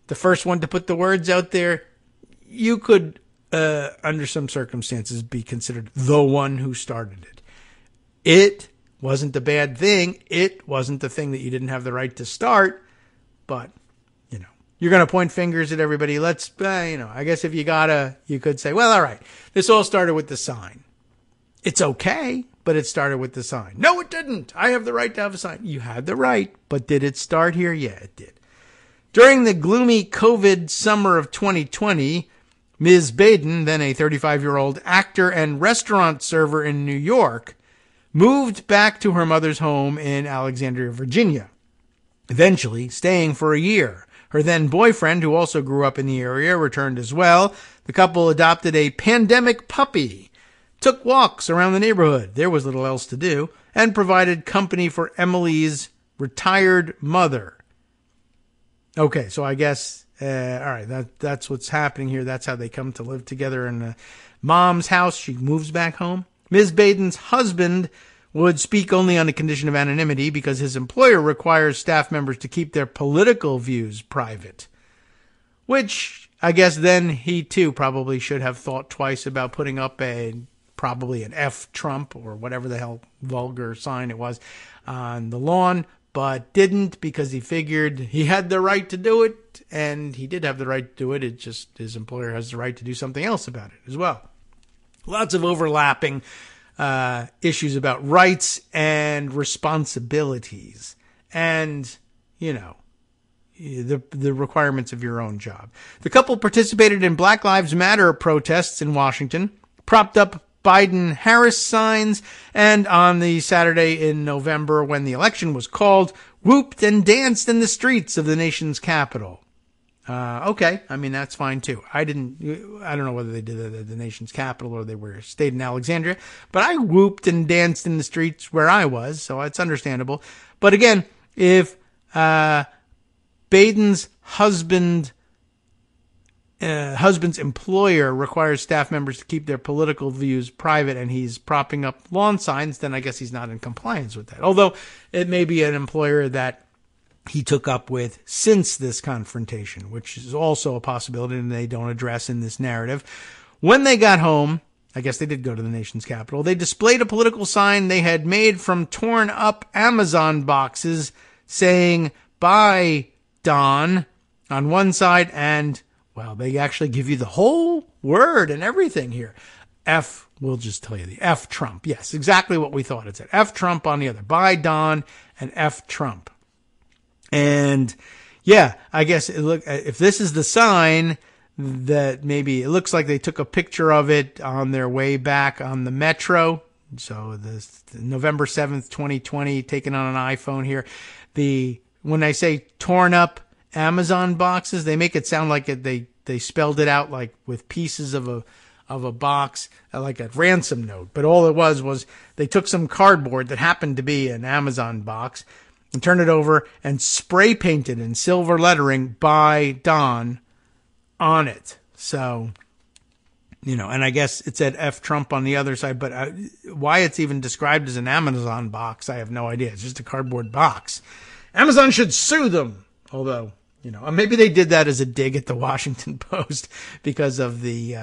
the first one to put the words out there, you could, under some circumstances, be considered the one who started it. It wasn't a bad thing. It wasn't the thing that you didn't have the right to start, but, you're going to point fingers at everybody. Let's, I guess if you could say, well, all right, this all started with the sign. It's okay, but it started with the sign. No, it didn't. I have the right to have a sign. You had the right, but did it start here? Yeah, it did. During the gloomy COVID summer of 2020, Ms. Baden, then a 35-year-old actor and restaurant server in New York, moved back to her mother's home in Alexandria, Virginia, eventually staying for a year. Her then boyfriend, who also grew up in the area, returned as well. The couple adopted a pandemic puppy, took walks around the neighborhood, there was little else to do, and provided company for Emily's retired mother. Okay, so I guess, all right, that's what's happening here. That's how they come to live together in mom's house. She moves back home. Ms. Baden's husband would speak only on the condition of anonymity because his employer requires staff members to keep their political views private, which I guess then he too probably should have thought twice about putting up probably an F Trump or whatever the hell vulgar sign it was on the lawn, but didn't because he figured he had the right to do it, and he did have the right to do it. It just, his employer has the right to do something else about it as well. Lots of overlapping issues about rights and responsibilities and, the requirements of your own job. The couple participated in Black Lives Matter protests in Washington, propped up Biden-Harris signs, and on the Saturday in November when the election was called, whooped and danced in the streets of the nation's capital. Okay, I mean, that's fine too. I don't know whether they did it at the nation's capital or they stayed in Alexandria, but I whooped and danced in the streets where I was, so it's understandable. But again, if Baden's husband's employer requires staff members to keep their political views private and he's propping up lawn signs, then I guess he's not in compliance with that. Although it may be an employer that he took up with since this confrontation, which is also a possibility and they don't address in this narrative. When they got home, I guess they did go to the nation's capital, they displayed a political sign they had made from torn up Amazon boxes saying, "Bye, Don," on one side, and, well, they actually give you the whole word and everything here. We'll just tell you the F Trump. Yes, exactly what we thought it said. F Trump on the other. Bye, Don, and F Trump. And yeah, I guess if this is the sign, that maybe it looks like they took a picture of it on their way back on the metro. So the November 7th, 2020, taken on an iPhone here. When I say torn up Amazon boxes, they make it sound like they spelled it out like with pieces of a box, like a ransom note. But all it was they took some cardboard that happened to be an Amazon box and turned it over and spray painted in silver lettering "By Don" on it. So, And I guess it said F Trump on the other side, but why it's even described as an Amazon box, I have no idea. It's just a cardboard box. Amazon should sue them. Although, maybe they did that as a dig at the Washington Post because of the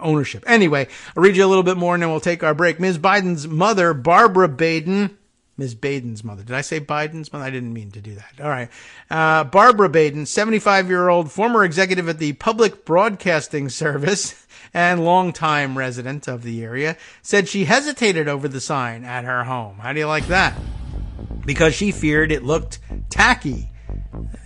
ownership. Anyway, I'll read you a little bit more and then we'll take our break. Ms. Biden's mother, Barbara Baden, Ms. Baden's mother. Did I say Biden's mother? I didn't mean to do that. All right. Barbara Baden, 75-year-old former executive at the Public Broadcasting Service and longtime resident of the area, said she hesitated over the sign at her home. How do you like that? Because she feared it looked tacky.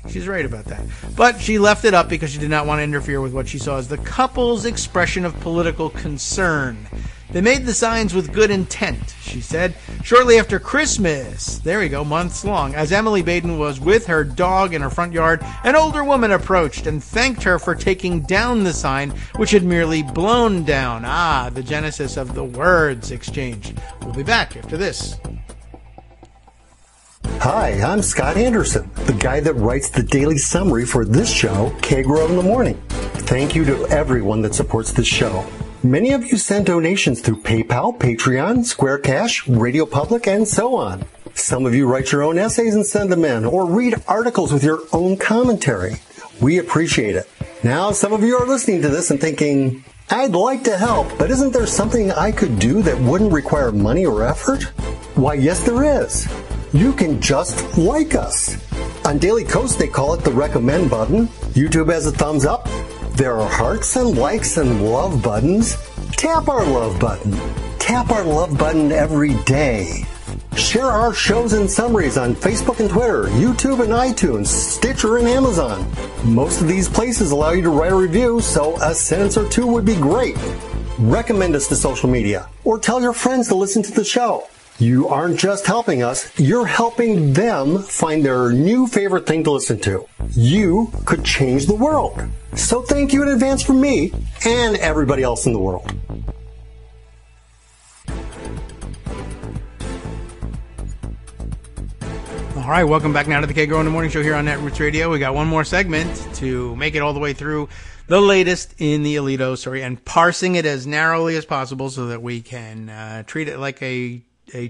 She's right about that. But she left it up because she did not want to interfere with what she saw as the couple's expression of political concern. They made the signs with good intent, she said. Shortly after Christmas, there we go, months long, as Emily Baden was with her dog in her front yard, an older woman approached and thanked her for taking down the sign, which had merely blown down. The genesis of the words exchanged. We'll be back after this. Hi, I'm Scott Anderson, the guy that writes the daily summary for this show, Kagro in the Morning. Thank you to everyone that supports this show. Many of you send donations through PayPal, Patreon, Square Cash, Radio Public, and so on. Some of you write your own essays and send them in, or read articles with your own commentary. We appreciate it. Now, some of you are listening to this and thinking, I'd like to help, but isn't there something I could do that wouldn't require money or effort? Why, yes, there is. You can just like us. On Daily Kos, they call it the recommend button. YouTube has a thumbs up. There are hearts and likes and love buttons. Tap our love button. Tap our love button every day. Share our shows and summaries on Facebook and Twitter, YouTube and iTunes, Stitcher and Amazon. Most of these places allow you to write a review, so a sentence or two would be great. Recommend us to social media, or tell your friends to listen to the show. You aren't just helping us, you're helping them find their new favorite thing to listen to. You could change the world. So thank you in advance from me and everybody else in the world. All right, welcome back now to the Kagro in the Morning Show here on Netroots Radio. We got one more segment to make it all the way through the latest in the Alito story and parsing it as narrowly as possible so that we can treat it like a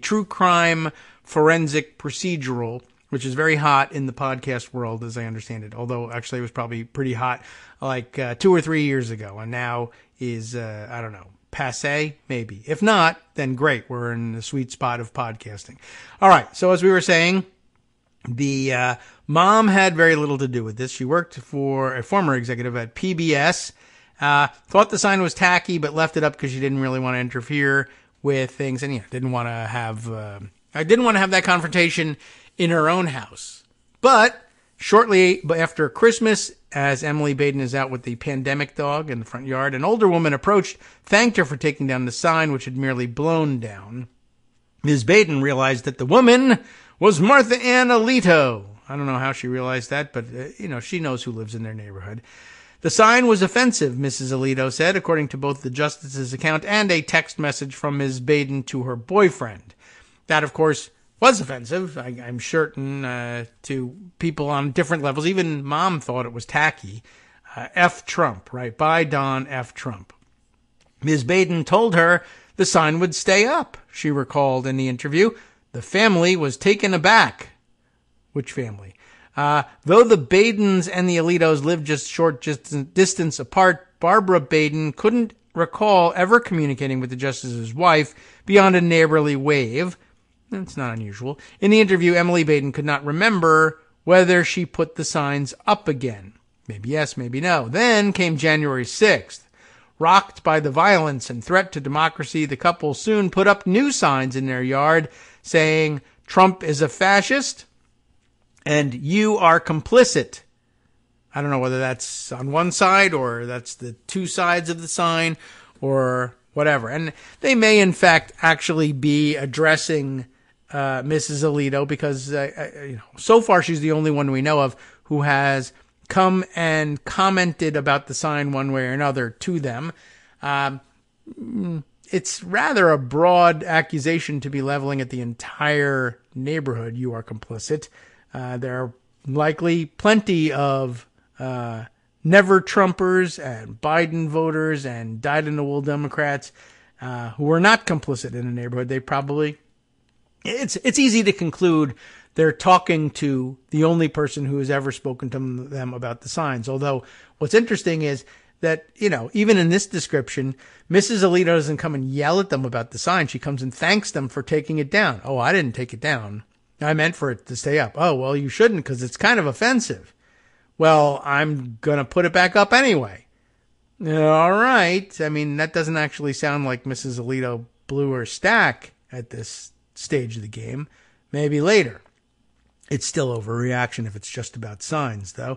true crime forensic procedural, which is very hot in the podcast world, as I understand it. Although, actually, it was probably pretty hot like 2 or 3 years ago, and now is, I don't know, passé, maybe. If not, then great. We're in the sweet spot of podcasting. All right, so as we were saying, the mom had very little to do with this. She worked for a former executive at PBS, thought the sign was tacky, but left it up because she didn't really want to interfere with things, and didn't want to have that confrontation in her own house. But shortly after Christmas, as Emily Baden is out with the pandemic dog in the front yard, an older woman approached, thanked her for taking down the sign, which had merely blown down. Ms. Baden realized that the woman was Martha Ann Alito. I don't know how she realized that, but she knows who lives in their neighborhood. The sign was offensive, Mrs. Alito said, according to both the justice's account and a text message from Ms. Baden to her boyfriend. That, of course, was offensive, I'm certain, to people on different levels. Even Mom thought it was tacky. F Trump, right? By Don F. Trump. Ms. Baden told her the sign would stay up, she recalled in the interview. The family was taken aback. Which family? Though the Badens and the Alitos lived just short distance apart, Barbara Baden couldn't recall ever communicating with the justice's wife beyond a neighborly wave. That's not unusual. In the interview, Emily Baden could not remember whether she put the signs up again. Maybe yes, maybe no. Then came January 6th. Rocked by the violence and threat to democracy, the couple soon put up new signs in their yard saying, "Trump is a fascist," and "You are complicit." I don't know whether that's on one side or that's the two sides of the sign or whatever. And they may, in fact, actually be addressing Mrs. Alito because so far she's the only one we know of who has come and commented about the sign one way or another to them. It's rather a broad accusation to be leveling at the entire neighborhood. You are complicit. There are likely plenty of never Trumpers and Biden voters and dyed-in-the-wool Democrats who were not complicit in the neighborhood, they probably, it's easy to conclude they're talking to the only person who has ever spoken to them about the signs. Although what's interesting is that, even in this description, Mrs. Alito doesn't come and yell at them about the sign. She comes and thanks them for taking it down. Oh, I didn't take it down. I meant for it to stay up. Oh, well, you shouldn't because it's kind of offensive. Well, I'm going to put it back up anyway. All right. I mean, that doesn't actually sound like Mrs. Alito blew her stack at this stage of the game. Maybe later. It's still overreaction if it's just about signs, though.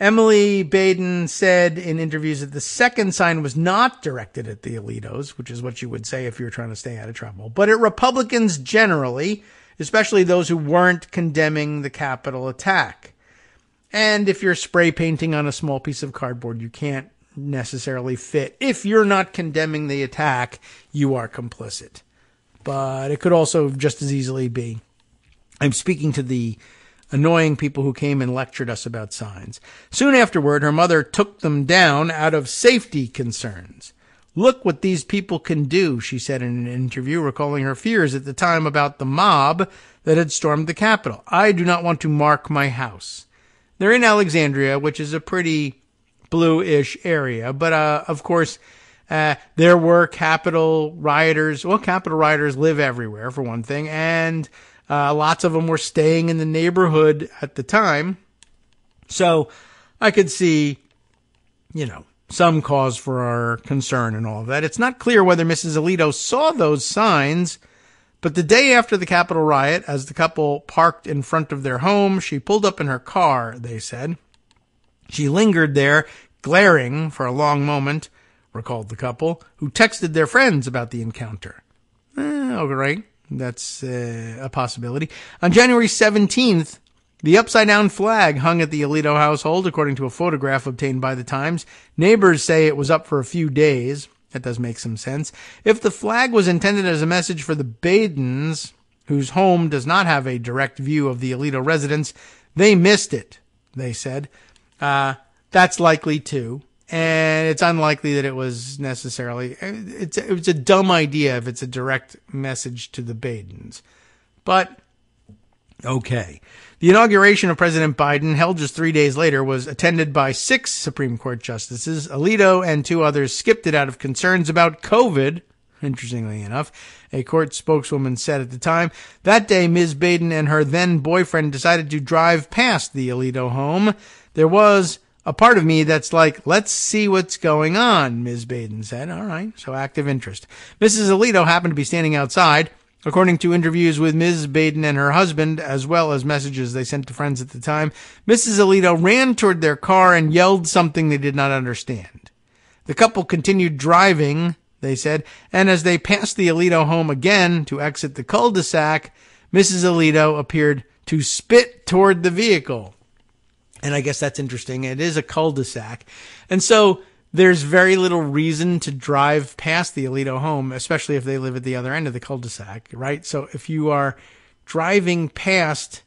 Emily Baden said in interviews that the second sign was not directed at the Alitos, which is what you would say if you were trying to stay out of trouble, but at Republicans generally, especially those who weren't condemning the Capitol attack. And if you're spray painting on a small piece of cardboard, you can't necessarily fit. If you're not condemning the attack, you are complicit. But it could also just as easily be, I'm speaking to the annoying people who came and lectured us about signs. Soon afterward, her mother took them down out of safety concerns. Look what these people can do, she said in an interview, recalling her fears at the time about the mob that had stormed the Capitol. I do not want to mark my house. They're in Alexandria, which is a pretty blue-ish area, but of course, there were Capitol rioters. Well, Capitol rioters live everywhere, for one thing, and lots of them were staying in the neighborhood at the time. So I could see, some cause for our concern and all of that. It's not clear whether Mrs. Alito saw those signs, but the day after the Capitol riot, as the couple parked in front of their home, she pulled up in her car, they said. She lingered there, glaring for a long moment, recalled the couple, who texted their friends about the encounter. All right. That's a possibility. On January 17th, the upside-down flag hung at the Alito household, according to a photograph obtained by the Times. Neighbors say it was up for a few days. That does make some sense. If the flag was intended as a message for the Badens, whose home does not have a direct view of the Alito residence, they missed it, they said. That's likely too. And it's unlikely that it was necessarily, it's a dumb idea if it's a direct message to the Badens. But, okay. The inauguration of President Biden, held just 3 days later, was attended by 6 Supreme Court justices. Alito and 2 others skipped it out of concerns about COVID, interestingly enough. A court spokeswoman said at the time, that day Ms. Baden and her then boyfriend decided to drive past the Alito home. There was a part of me that's like, let's see what's going on, Ms. Baden said. All right, so active interest. Mrs. Alito happened to be standing outside. According to interviews with Ms. Baden and her husband, as well as messages they sent to friends at the time, Mrs. Alito ran toward their car and yelled something they did not understand. The couple continued driving, they said, and as they passed the Alito home again to exit the cul-de-sac, Mrs. Alito appeared to spit toward the vehicle. And I guess that's interesting. It is a cul-de-sac. And so there's very little reason to drive past the Alito home, especially if they live at the other end of the cul-de-sac, right? So if you are driving past,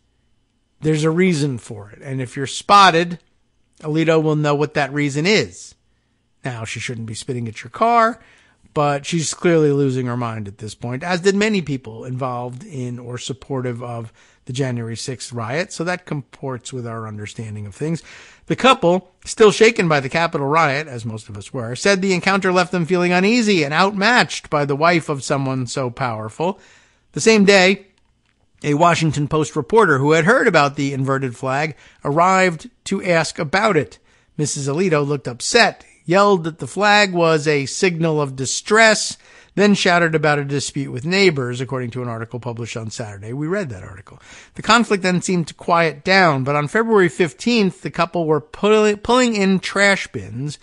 there's a reason for it. And if you're spotted, Alito will know what that reason is. Now, she shouldn't be spitting at your car, but she's clearly losing her mind at this point, as did many people involved in or supportive of the January 6th riot. So that comports with our understanding of things. The couple, still shaken by the Capitol riot, as most of us were, said the encounter left them feeling uneasy and outmatched by the wife of someone so powerful. The same day, a Washington Post reporter who had heard about the inverted flag arrived to ask about it. Mrs. Alito looked upset, yelled that the flag was a signal of distress, then shouted about a dispute with neighbors, according to an article published on Saturday. We read that article. The conflict then seemed to quiet down, but on February 15th, the couple were pulling in trash bins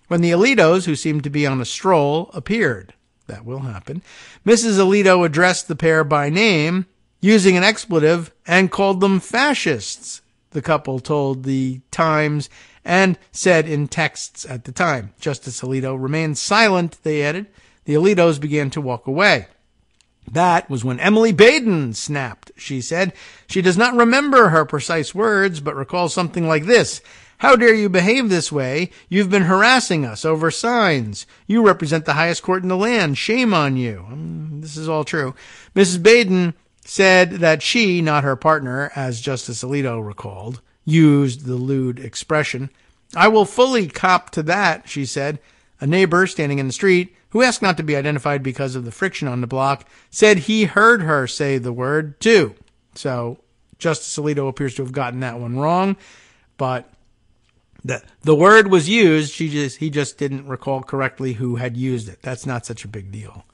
when the Alitos, who seemed to be on a stroll, appeared. That will happen. Mrs. Alito addressed the pair by name, using an expletive, and called them fascists, the couple told the Times and said in texts at the time. Justice Alito remained silent, they added. The Alitos began to walk away. That was when Emily Baden snapped, she said. She does not remember her precise words, but recalls something like this. How dare you behave this way? You've been harassing us over signs. You represent the highest court in the land. Shame on you. This is all true. Mrs. Baden said that she, not her partner, as Justice Alito recalled, used the lewd expression. I will fully cop to that, she said. A neighbor standing in the street, who asked not to be identified because of the friction on the block, said he heard her say the word too. So Justice Alito appears to have gotten that one wrong, but the word was used. He just didn't recall correctly who had used it. That's not such a big deal.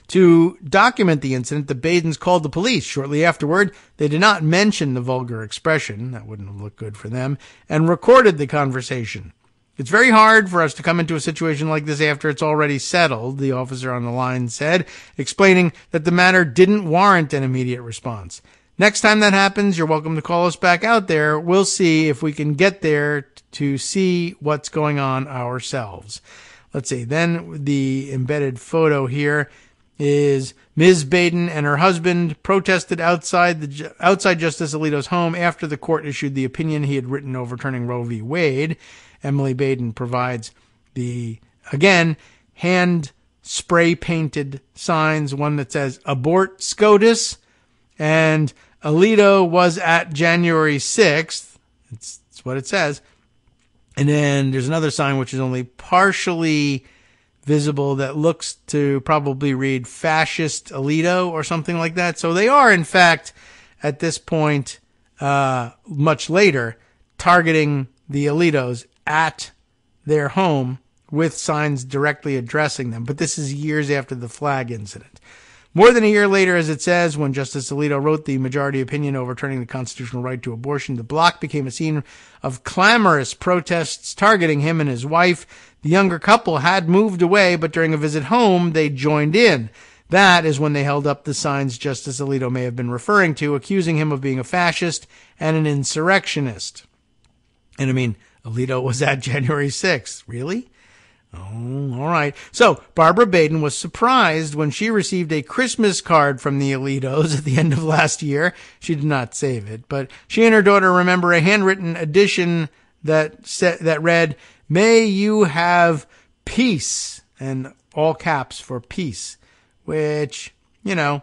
To document the incident, the Badens called the police. Shortly afterward, they did not mention the vulgar expression, that wouldn't have looked good for them, and recorded the conversation. It's very hard for us to come into a situation like this after it's already settled, the officer on the line said, explaining that the matter didn't warrant an immediate response. Next time that happens, you're welcome to call us back out there. We'll see if we can get there to see what's going on ourselves. Let's see. Then the embedded photo here is Ms. Baden and her husband protested outside Justice Alito's home after the court issued the opinion he had written overturning Roe v. Wade. Emily Baden provides the, again, hand spray painted signs, one that says abort SCOTUS, and Alito was at January 6th. It's what it says. And then there's another sign which is only partially visible that looks to probably read fascist Alito or something like that. So they are, in fact, at this point, much later, targeting the Alitos at their home with signs directly addressing them. But this is years after the flag incident. More than a year later, as it says, when Justice Alito wrote the majority opinion overturning the constitutional right to abortion, the block became a scene of clamorous protests targeting him and his wife. The younger couple had moved away, but during a visit home, they joined in. That is when they held up the signs Justice Alito may have been referring to, accusing him of being a fascist and an insurrectionist. And I mean, Alito was at January 6th. Really? Oh, all right. So Barbara Baden was surprised when she received a Christmas card from the Alitos at the end of last year. She did not save it, but she and her daughter remember a handwritten edition that read, "May you have peace," and all caps for peace, which, you know,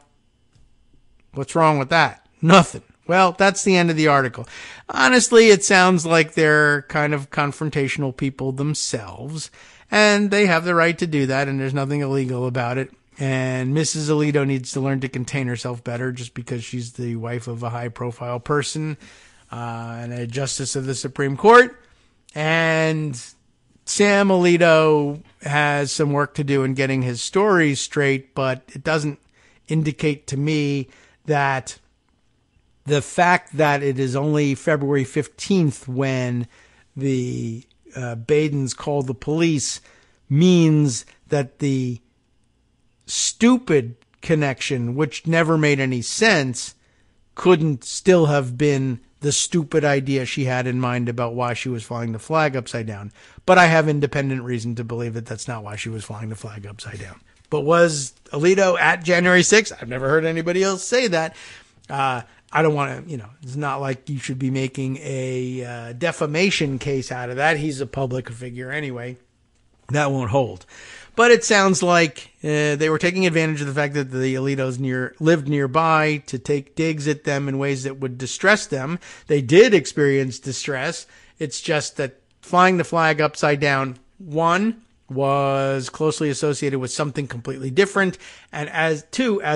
what's wrong with that? Nothing. Well, that's the end of the article. Honestly, it sounds like they're kind of confrontational people themselves, and they have the right to do that, and there's nothing illegal about it. And Mrs. Alito needs to learn to contain herself better just because she's the wife of a high-profile person and a justice of the Supreme Court. And Sam Alito has some work to do in getting his story straight, but it doesn't indicate to me that the fact that it is only February 15th when the Badens called the police means that the stupid connection, which never made any sense, couldn't still have been the stupid idea she had in mind about why she was flying the flag upside down. But I have independent reason to believe that that's not why she was flying the flag upside down. But was Alito at January 6th? I've never heard anybody else say that. I don't want to, it's not like you should be making a defamation case out of that. He's a public figure anyway. That won't hold. But it sounds like they were taking advantage of the fact that the Alitos lived nearby to take digs at them in ways that would distress them. They did experience distress. It's just that flying the flag upside down, one, was closely associated with something completely different, and as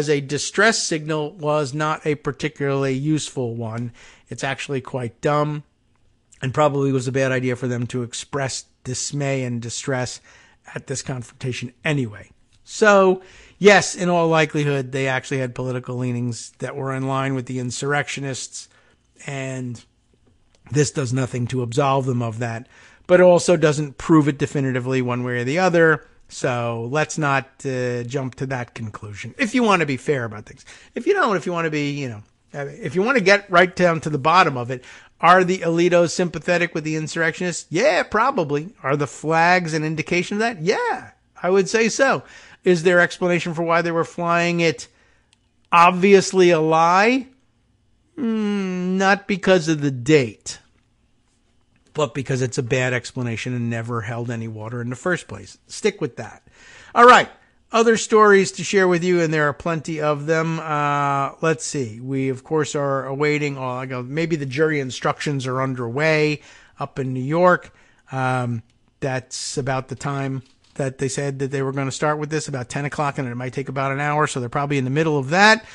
a distress signal, was not a particularly useful one. It's actually quite dumb, and probably was a bad idea for them to express dismay and distress at this confrontation anyway. So, yes, in all likelihood, they actually had political leanings that were in line with the insurrectionists, and this does nothing to absolve them of that. But it also doesn't prove it definitively one way or the other. So let's not jump to that conclusion. If you want to be fair about things. If you don't, if you want to be, if you want to get right down to the bottom of it, are the Alitos sympathetic with the insurrectionists? Yeah, probably. Are the flags an indication of that? Yeah, I would say so. Is there explanation for why they were flying it? Obviously a lie. Not because of the date. but because it's a bad explanation and never held any water in the first place. Stick with that. All right. Other stories to share with you, and there are plenty of them. Let's see. We, of course, are awaiting, maybe the jury instructions are underway up in New York. That's about the time that they said that they were going to start with this, about 10 o'clock, and it might take about an hour, so they're probably in the middle of that.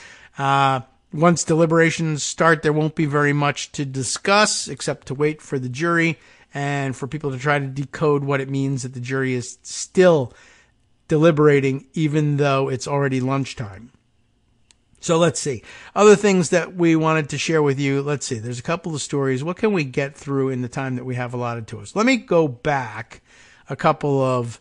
Once deliberations start, there won't be very much to discuss except to wait for the jury and for people to try to decode what it means that the jury is still deliberating, even though it's already lunchtime. So let's see. Other things that we wanted to share with you. Let's see. There's a couple of stories. What can we get through in the time that we have allotted to us? Let me go back a couple of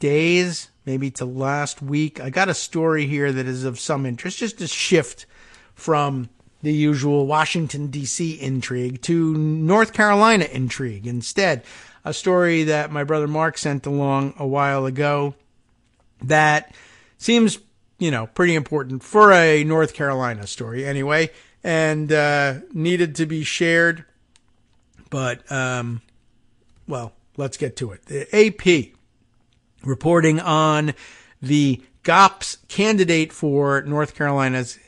days, maybe to last week. I got a story here that is of some interest, just a shift from the usual Washington, D.C. intrigue to North Carolina intrigue. Instead, a story that my brother Mark sent along a while ago that seems, pretty important for a North Carolina story anyway, and needed to be shared. But, let's get to it. The AP reporting on the GOP's candidate for North Carolina's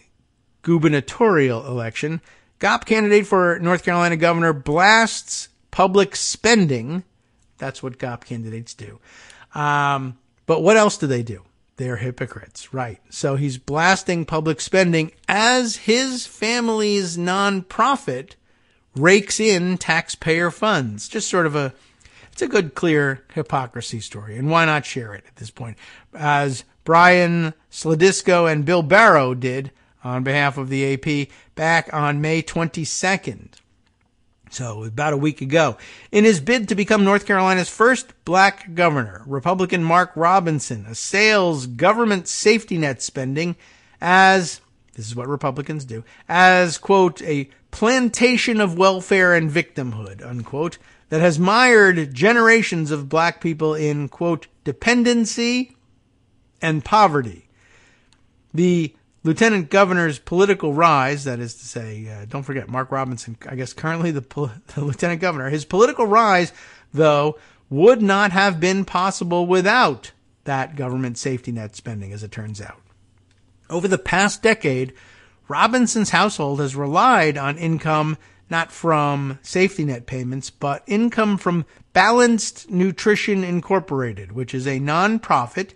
gubernatorial election. GOP candidate for North Carolina governor blasts public spending. That's what GOP candidates do. But what else do they do? They're hypocrites, right? So he's blasting public spending as his family's nonprofit rakes in taxpayer funds. Just sort of it's a good, clear hypocrisy story. And why not share it at this point? As Brian Sladisco and Bill Barrow did on behalf of the AP back on May 22nd. So about a week ago. In his bid to become North Carolina's first black governor, Republican Mark Robinson assails government safety net spending as, this is what Republicans do, as, quote, a plantation of welfare and victimhood, unquote, that has mired generations of black people in, quote, dependency and poverty. The lieutenant governor's political rise, that is to say, don't forget, Mark Robinson, I guess currently the lieutenant governor, his political rise, though, would not have been possible without that government safety net spending, as it turns out. Over the past decade, Robinson's household has relied on income not from safety net payments, but income from Balanced Nutrition Incorporated, which is a nonprofit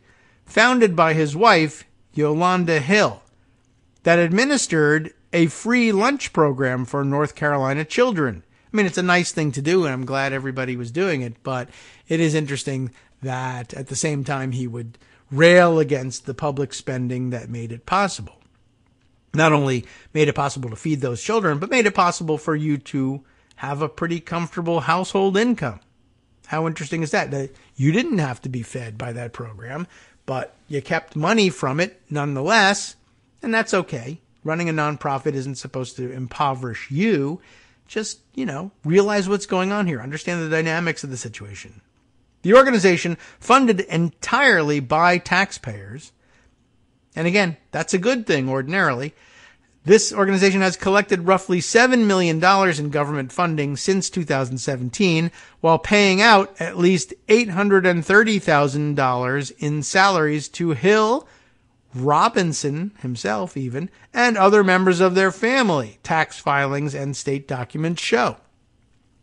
founded by his wife, Yolanda Hill, that administered a free lunch program for North Carolina children. I mean, it's a nice thing to do, and I'm glad everybody was doing it, but it is interesting that at the same time he would rail against the public spending that made it possible. Not only made it possible to feed those children, but made it possible for you to have a pretty comfortable household income. How interesting is that? That you didn't have to be fed by that program, but you kept money from it nonetheless. And that's okay. Running a nonprofit isn't supposed to impoverish you. Just, realize what's going on here. Understand the dynamics of the situation. The organization, funded entirely by taxpayers, and again, that's a good thing ordinarily. This organization has collected roughly $7 million in government funding since 2017, while paying out at least $830,000 in salaries to Hill, Robinson himself even, and other members of their family, tax filings and state documents show.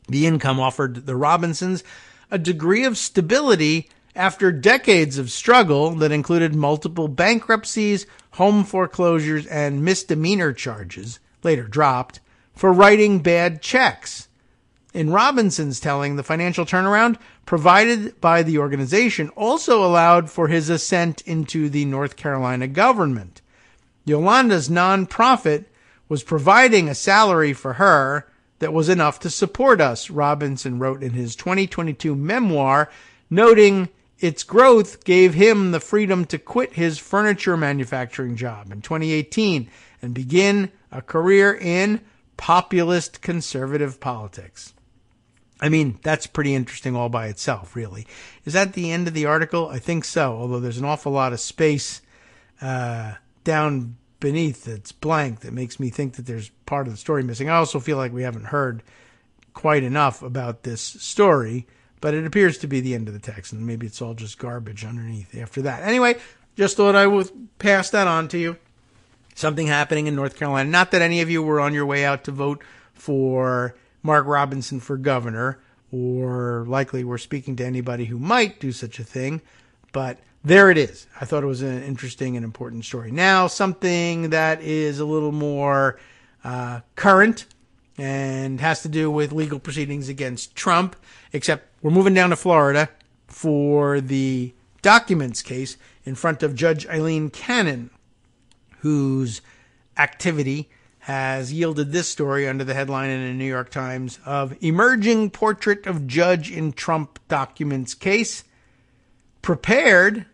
The income offered the Robinsons a degree of stability after decades of struggle that included multiple bankruptcies, home foreclosures, and misdemeanor charges, later dropped, for writing bad checks. In Robinson's telling, the financial turnaround provided by the organization also allowed for his ascent into the North Carolina government. Yolanda's nonprofit was providing a salary for her that was enough to support us, Robinson wrote in his 2022 memoir, noting its growth gave him the freedom to quit his furniture manufacturing job in 2018 and begin a career in populist conservative politics. I mean, that's pretty interesting all by itself, really. Is that the end of the article? I think so, although there's an awful lot of space down beneath that's blank that makes me think that there's part of the story missing. I also feel like we haven't heard quite enough about this story, but it appears to be the end of the text, and maybe it's all just garbage underneath after that. Anyway, just thought I would pass that on to you. Something happening in North Carolina. Not that any of you were on your way out to vote for Mark Robinson for governor, or likely were speaking to anybody who might do such a thing, but there it is. I thought it was an interesting and important story. Now, something that is a little more current and has to do with legal proceedings against Trump, except we're moving down to Florida for the documents case in front of Judge Eileen Cannon, whose activity has yielded this story under the headline in the New York Times of Emerging Portrait of Judge in Trump Documents Case. Prepared,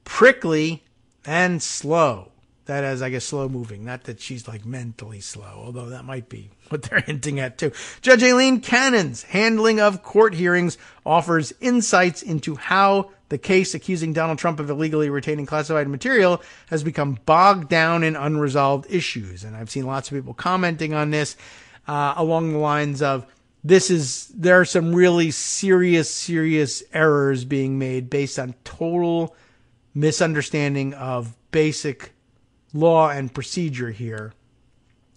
prickly, and slow. That is, I guess, slow moving. Not that she's like mentally slow, although that might be what they're hinting at too. Judge Eileen Cannon's handling of court hearings offers insights into how the case accusing Donald Trump of illegally retaining classified material has become bogged down in unresolved issues. And I've seen lots of people commenting on this along the lines of, there are some really serious errors being made based on total misunderstanding of basic law and procedure here.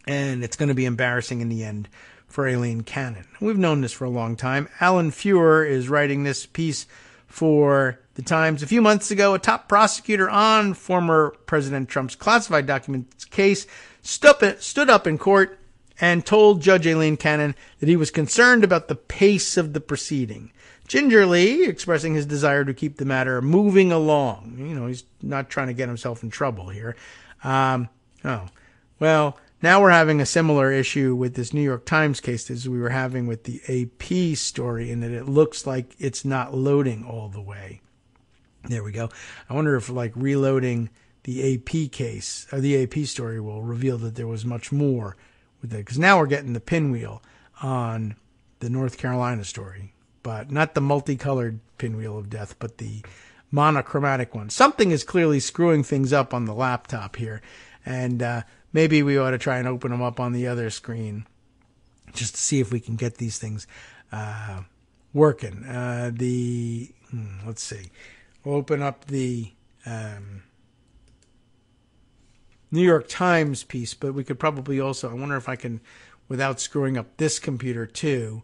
And it's going to be embarrassing in the end for Eileen Cannon. We've known this for a long time. Alan Feuer is writing this piece for the Times. A few months ago, a top prosecutor on former President Trump's classified documents case stood up in court and told Judge Eileen Cannon that he was concerned about the pace of the proceeding, gingerly expressing his desire to keep the matter moving along. He's not trying to get himself in trouble here. Now we're having a similar issue with this New York Times case as we were having with the AP story, in that it looks like it's not loading all the way. There we go. I wonder if reloading the AP case or the AP story will reveal that there was much more with it, because now we're getting the pinwheel on the North Carolina story, but not the multicolored pinwheel of death, but the monochromatic one. Something is clearly screwing things up on the laptop here, and maybe we ought to try and open them up on the other screen just to see if we can get these things working. Let's see. We'll open up the New York Times piece, but we could probably also, I wonder if I can, without screwing up this computer too,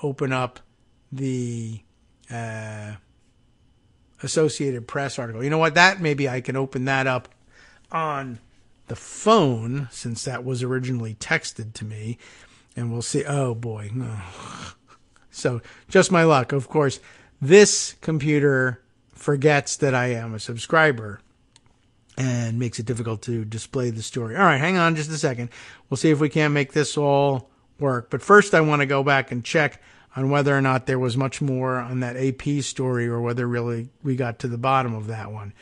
open up the Associated Press article. You know what? Maybe I can open that up on the phone, since that was originally texted to me, and we'll see. Oh boy. So just my luck. Of course, this computer forgets that I am a subscriber and makes it difficult to display the story. All right, hang on just a second. We'll see if we can make this all work. But first, I want to go back and check on whether or not there was much more on that AP story, or whether really we got to the bottom of that one.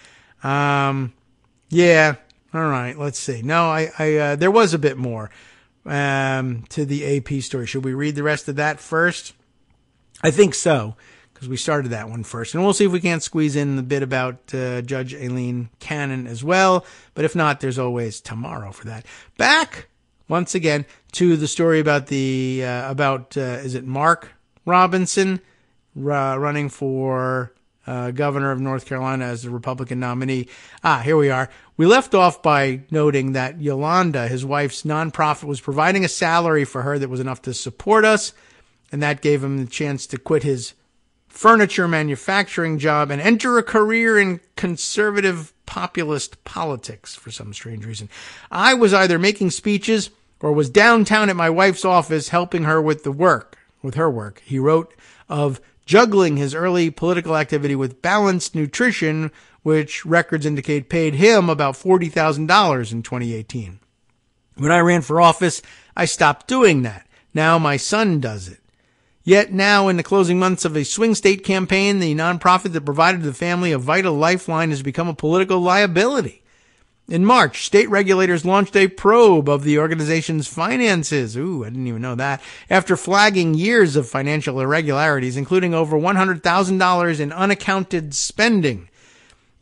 Yeah. All right. Let's see. No, I there was a bit more to the AP story. Should we read the rest of that first? I think so, because we started that one first. And we'll see if we can't squeeze in the bit about Judge Eileen Cannon as well. But if not, there's always tomorrow for that. Back once again to the story about is it Mark Robinson running for governor of North Carolina as the Republican nominee. Here we are. We left off by noting that Yolanda, his wife's nonprofit, was providing a salary for her that was enough to support us, and that gave him the chance to quit his furniture manufacturing job and enter a career in conservative populist politics for some strange reason. I was either making speeches or was downtown at my wife's office helping her with her work. He wrote of juggling his early political activity with balanced nutrition, which records indicate paid him about $40,000 in 2018. When I ran for office, I stopped doing that. Now my son does it. Yet now, in the closing months of a swing state campaign, the nonprofit that provided the family a vital lifeline has become a political liability. In March, state regulators launched a probe of the organization's finances. Ooh, I didn't even know that. After flagging years of financial irregularities, including over $100,000 in unaccounted spending.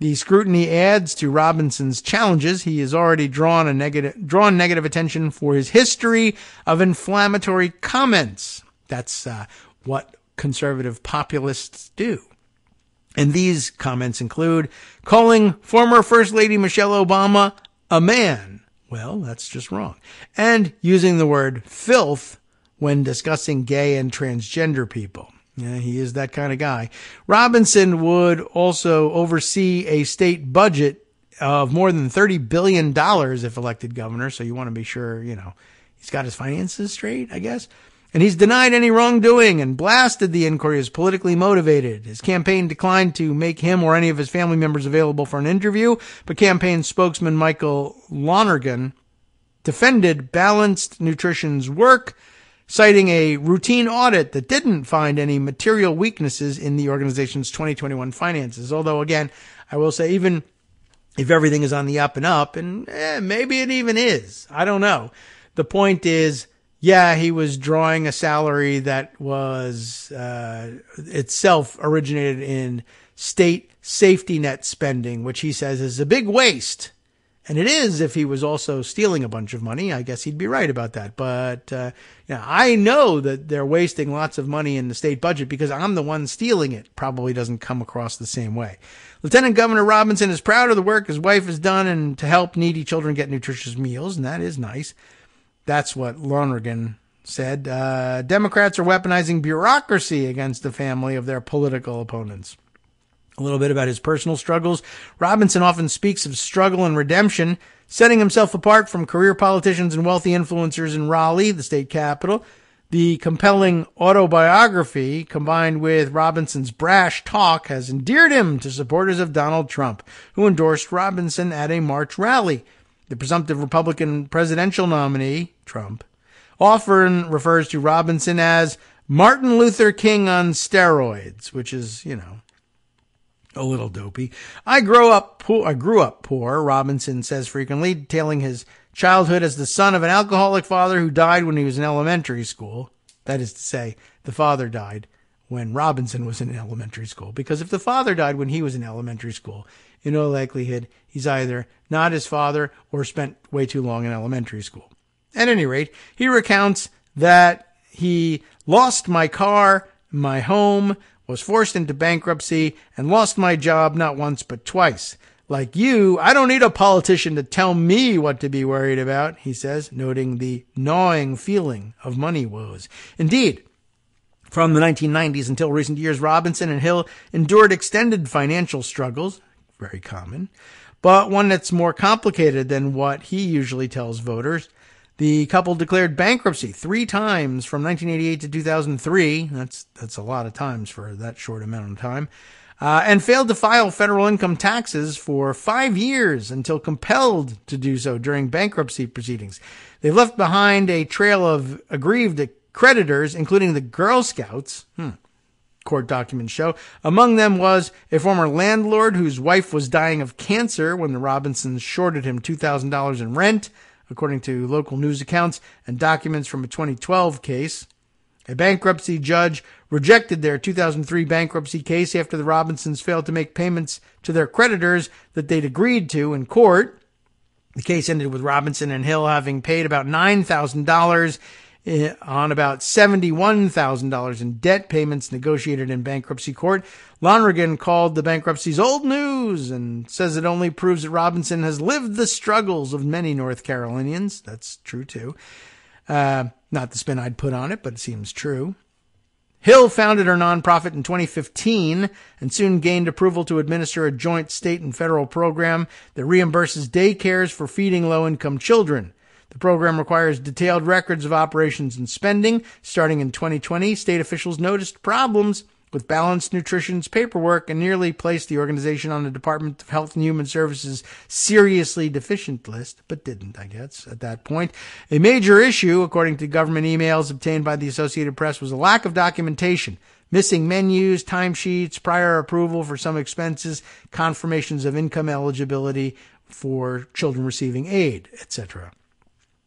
The scrutiny adds to Robinson's challenges. He has already drawn negative attention for his history of inflammatory comments. That's what conservative populists do. And these comments include calling former First Lady Michelle Obama a man. Well, that's just wrong. And using the word filth when discussing gay and transgender people. Yeah, he is that kind of guy. Robinson would also oversee a state budget of more than $30 billion if elected governor. So you want to be sure, he's got his finances straight, I guess. And he's denied any wrongdoing and blasted the inquiry as politically motivated. His campaign declined to make him or any of his family members available for an interview, but campaign spokesman Michael Lonergan defended Balanced Nutrition's work, citing a routine audit that didn't find any material weaknesses in the organization's 2021 finances. Although, again, I will say, even if everything is on the up and up, and maybe it even is, I don't know. The point is, yeah, he was drawing a salary that was itself originated in state safety net spending, which he says is a big waste. And it is if he was also stealing a bunch of money. I guess he'd be right about that. But I know that they're wasting lots of money in the state budget because I'm the one stealing it. Probably doesn't come across the same way. Lieutenant Governor Robinson is proud of the work his wife has done and to help needy children get nutritious meals, and that is nice. That's what Lonergan said. Democrats are weaponizing bureaucracy against the family of their political opponents. A little bit about his personal struggles. Robinson often speaks of struggle and redemption, setting himself apart from career politicians and wealthy influencers in Raleigh, the state capital. The compelling autobiography, combined with Robinson's brash talk, has endeared him to supporters of Donald Trump, who endorsed Robinson at a March rally. The presumptive Republican presidential nominee, Trump, often refers to Robinson as Martin Luther King on steroids, which is, a little dopey. I grew up poor, Robinson says frequently, detailing his childhood as the son of an alcoholic father who died when he was in elementary school. That is to say, the father died when Robinson was in elementary school. Because if the father died when he was in elementary school, in all likelihood, he's either not his father or spent way too long in elementary school. At any rate, he recounts that he lost my car, my home, was forced into bankruptcy, and lost my job not once but twice. Like you, I don't need a politician to tell me what to be worried about, he says, noting the gnawing feeling of money woes. Indeed, from the 1990s until recent years, Robinson and Hill endured extended financial struggles, very common, but one that's more complicated than what he usually tells voters. The couple declared bankruptcy 3 times from 1988 to 2003. That's a lot of times for that short amount of time. And failed to file federal income taxes for 5 years until compelled to do so during bankruptcy proceedings. They've left behind a trail of aggrieved creditors, including the Girl Scouts. Court documents show. Among them was a former landlord whose wife was dying of cancer when the Robinsons shorted him $2,000 in rent, according to local news accounts and documents from a 2012 case. A bankruptcy judge rejected their 2003 bankruptcy case after the Robinsons failed to make payments to their creditors that they'd agreed to in court. The case ended with Robinson and Hill having paid about $9,000 on about $71,000 in debt payments negotiated in bankruptcy court. Lonergan called the bankruptcies old news and says it only proves that Robinson has lived the struggles of many North Carolinians. That's true, too. Not the spin I'd put on it, but it seems true. Hill founded her nonprofit in 2015 and soon gained approval to administer a joint state and federal program that reimburses daycares for feeding low-income children. The program requires detailed records of operations and spending. Starting in 2020, state officials noticed problems with Balanced Nutrition's paperwork and nearly placed the organization on the Department of Health and Human Services seriously deficient list, but didn't, I guess, at that point. A major issue, according to government emails obtained by the Associated Press, was a lack of documentation, missing menus, timesheets, prior approval for some expenses, confirmations of income eligibility for children receiving aid, etc.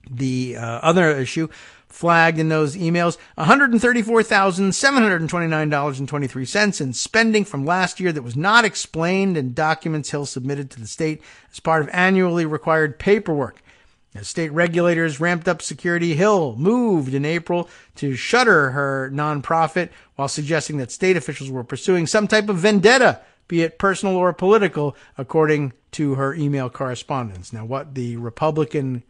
The other issue, flagged in those emails $134,729.23 in spending from last year that was not explained in documents Hill submitted to the state as part of annually required paperwork. As state regulators ramped up security, Hill moved in April to shutter her nonprofit while suggesting that state officials were pursuing some type of vendetta, be it personal or political, according to her email correspondence. Now, what the Republican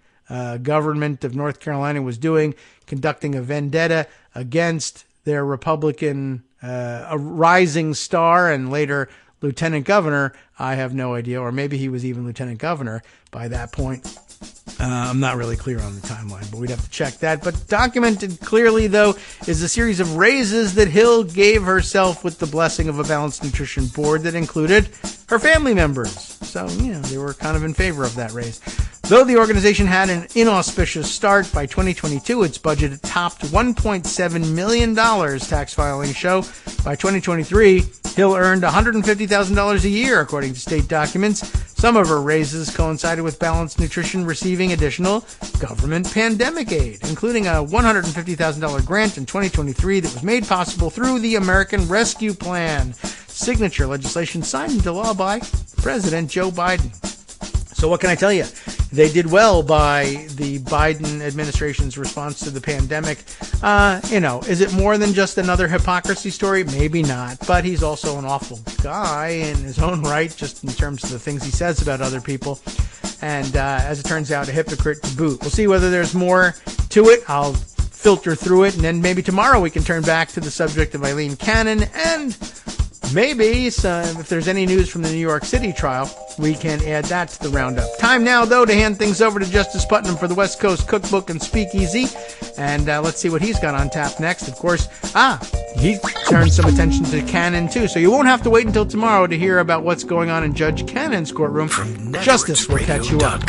government of North Carolina was doing, conducting a vendetta against their Republican a rising star and later lieutenant governor, I have no idea. Or maybe he was even lieutenant governor by that point. I'm not really clear on the timeline, but we'd have to check that. But documented clearly, though, is a series of raises that Hill gave herself with the blessing of a balanced nutrition board that included her family members. So, they were kind of in favor of that raise. Though the organization had an inauspicious start, by 2022, its budget topped $1.7 million tax filing show. By 2023, Hill earned $150,000 a year, according to state documents. Some of her raises coincided with Balanced Nutrition receiving additional government pandemic aid, including a $150,000 grant in 2023 that was made possible through the American Rescue Plan, signature legislation signed into law by President Joe Biden. So what can I tell you? They did well by the Biden administration's response to the pandemic. Is it more than just another hypocrisy story? Maybe not. But he's also an awful guy in his own right, just in terms of the things he says about other people. And as it turns out, a hypocrite to boot. We'll see whether there's more to it. I'll filter through it. And then maybe tomorrow we can turn back to the subject of Eileen Cannon. And maybe if there's any news from the New York City trial, we can add that to the roundup. Time now, though, to hand things over to Justice Putnam for the West Coast Cookbook and Speakeasy. And let's see what he's got on tap next. Of course, he turned some attention to Cannon, too. So you won't have to wait until tomorrow to hear about what's going on in Judge Cannon's courtroom. Justice will catch you up.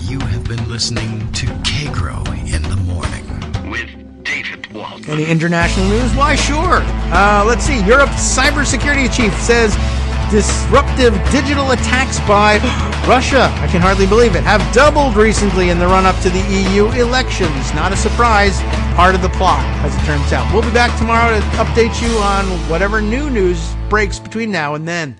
You have been listening to Kagro in the Morning with David Waldman. Any international news? Why, sure. Let's see. Europe's cybersecurity chief says disruptive digital attacks by Russia, I can hardly believe it, have doubled recently in the run-up to the EU elections. Not a surprise, part of the plot, as it turns out. We'll be back tomorrow to update you on whatever new news breaks between now and then.